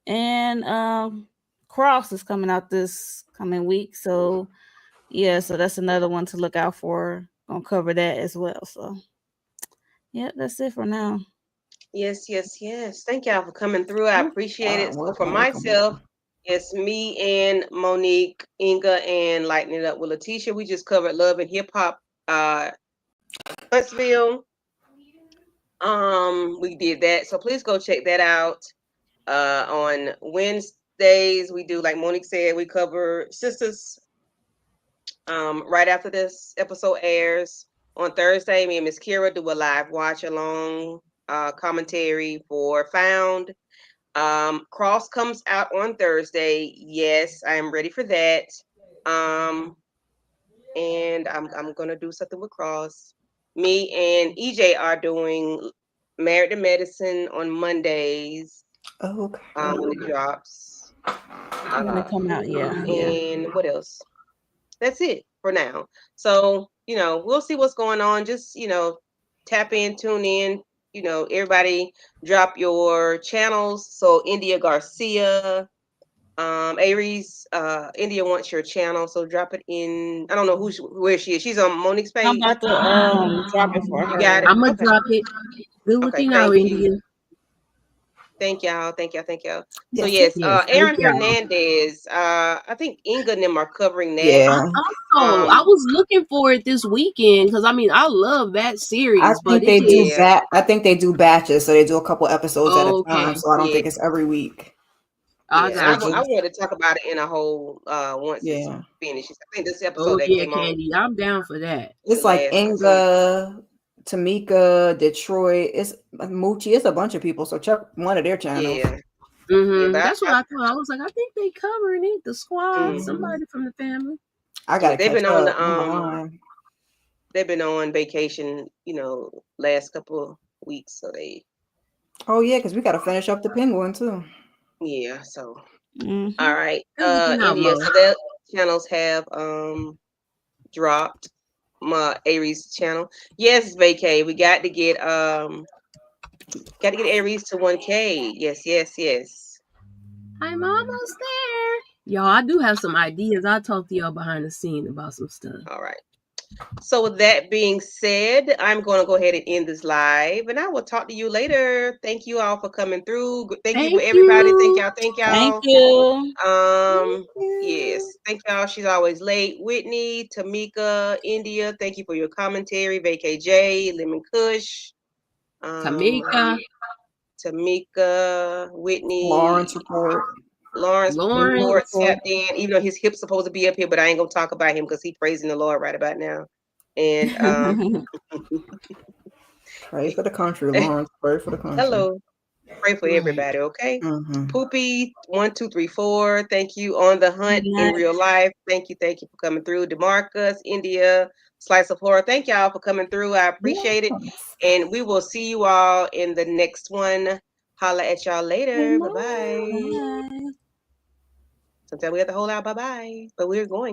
And Cross is coming out this coming week. So so that's another one to look out for. Gonna cover that as well. So that's it for now. Yes. Thank y'all for coming through. I appreciate it. So for myself, it's me and Monique, Inga, and Lighting It Up with Letitia. We just covered Love and Hip Hop Huntsville. We did that. So please go check that out. On Wednesdays, we do, like Monique said, we cover Sisters right after this episode airs. On Thursday, me and Miss Kira do a live watch along commentary for Found. Cross comes out on Thursday. Yes, I am ready for that. And I'm gonna do something with Cross. Me and EJ are doing Married to Medicine on Mondays. Okay. When it drops. When it come out, And what else? That's it for now. So, we'll see what's going on. Just, tap in, tune in. Everybody drop your channels. So India Garcia, Aries, India wants your channel, so drop it in. I don't know where she is. She's on Monique's page. I'm about to drop it for her. You got it. I'm gonna drop it. Good looking out, India. Thank y'all. Thank y'all. Thank y'all. So Yes. Yes, Aaron thank y'all. Hernandez. I think Inga and them are covering that. Yeah. Oh, I was looking for it this weekend because I mean I love that I series, but think it they do just Yeah. I think they do batches, so they do a couple episodes at a okay. time. So I don't Yeah. think it's every week. I Yeah. got I you. wanted to talk about it in a whole once it's Yeah. finished. I think this episode Oh that yeah, came on Candy, I'm down for that. was It's the like last one. So Inga, Tamika, Detroit. It's Moochie. It's a bunch of people. So check one of their channels. yeah. Yeah. But That's what I thought. I was like, I think they covering it. The squad, somebody from the family. I gotta they've catch been on up. the I'm behind. they've been on vacation, last couple of weeks. So Oh yeah, because we gotta finish up the Penguin too. yeah. So Mhm. all right. They're looking out, India. Mo. So their channels have dropped. My Aries channel. Yes, vacay. We got to get Aries to 1K. Yes, yes, yes. I'm almost there. Y'all, I do have some ideas. I'll talk to y'all behind the scene about some stuff. All right. So with that being said, I'm going to go ahead and end this live, and I will talk to you later. Thank you all for coming through. Thank you for everybody. Thank y'all. Thank Thank y'all. you. Yes. Thank y'all. She's always late. Whitney, Tamika, India. Thank you for your commentary. Vacay J, Lemon Kush, Tamika, Whitney, Lawrence report. Lawrence Lawrence. tapped in, even though his hip's supposed to be up here, but I ain't gonna talk about him because he's praising the Lord right about now. And Pray for the country, Lawrence. Pray for the country. hello, pray for Right. everybody, okay? Mhm. Poopy 1 2 3 4. Thank you. On the hunt Good in night. real life. Thank you for coming through. Demarcus, India, Slice of Horror. Thank y'all for coming through. I appreciate it. Yes. And we will see you all in the next one. Holla at y'all later. Good Bye bye. Bye. Sometimes we have to hold out bye bye, but we're going.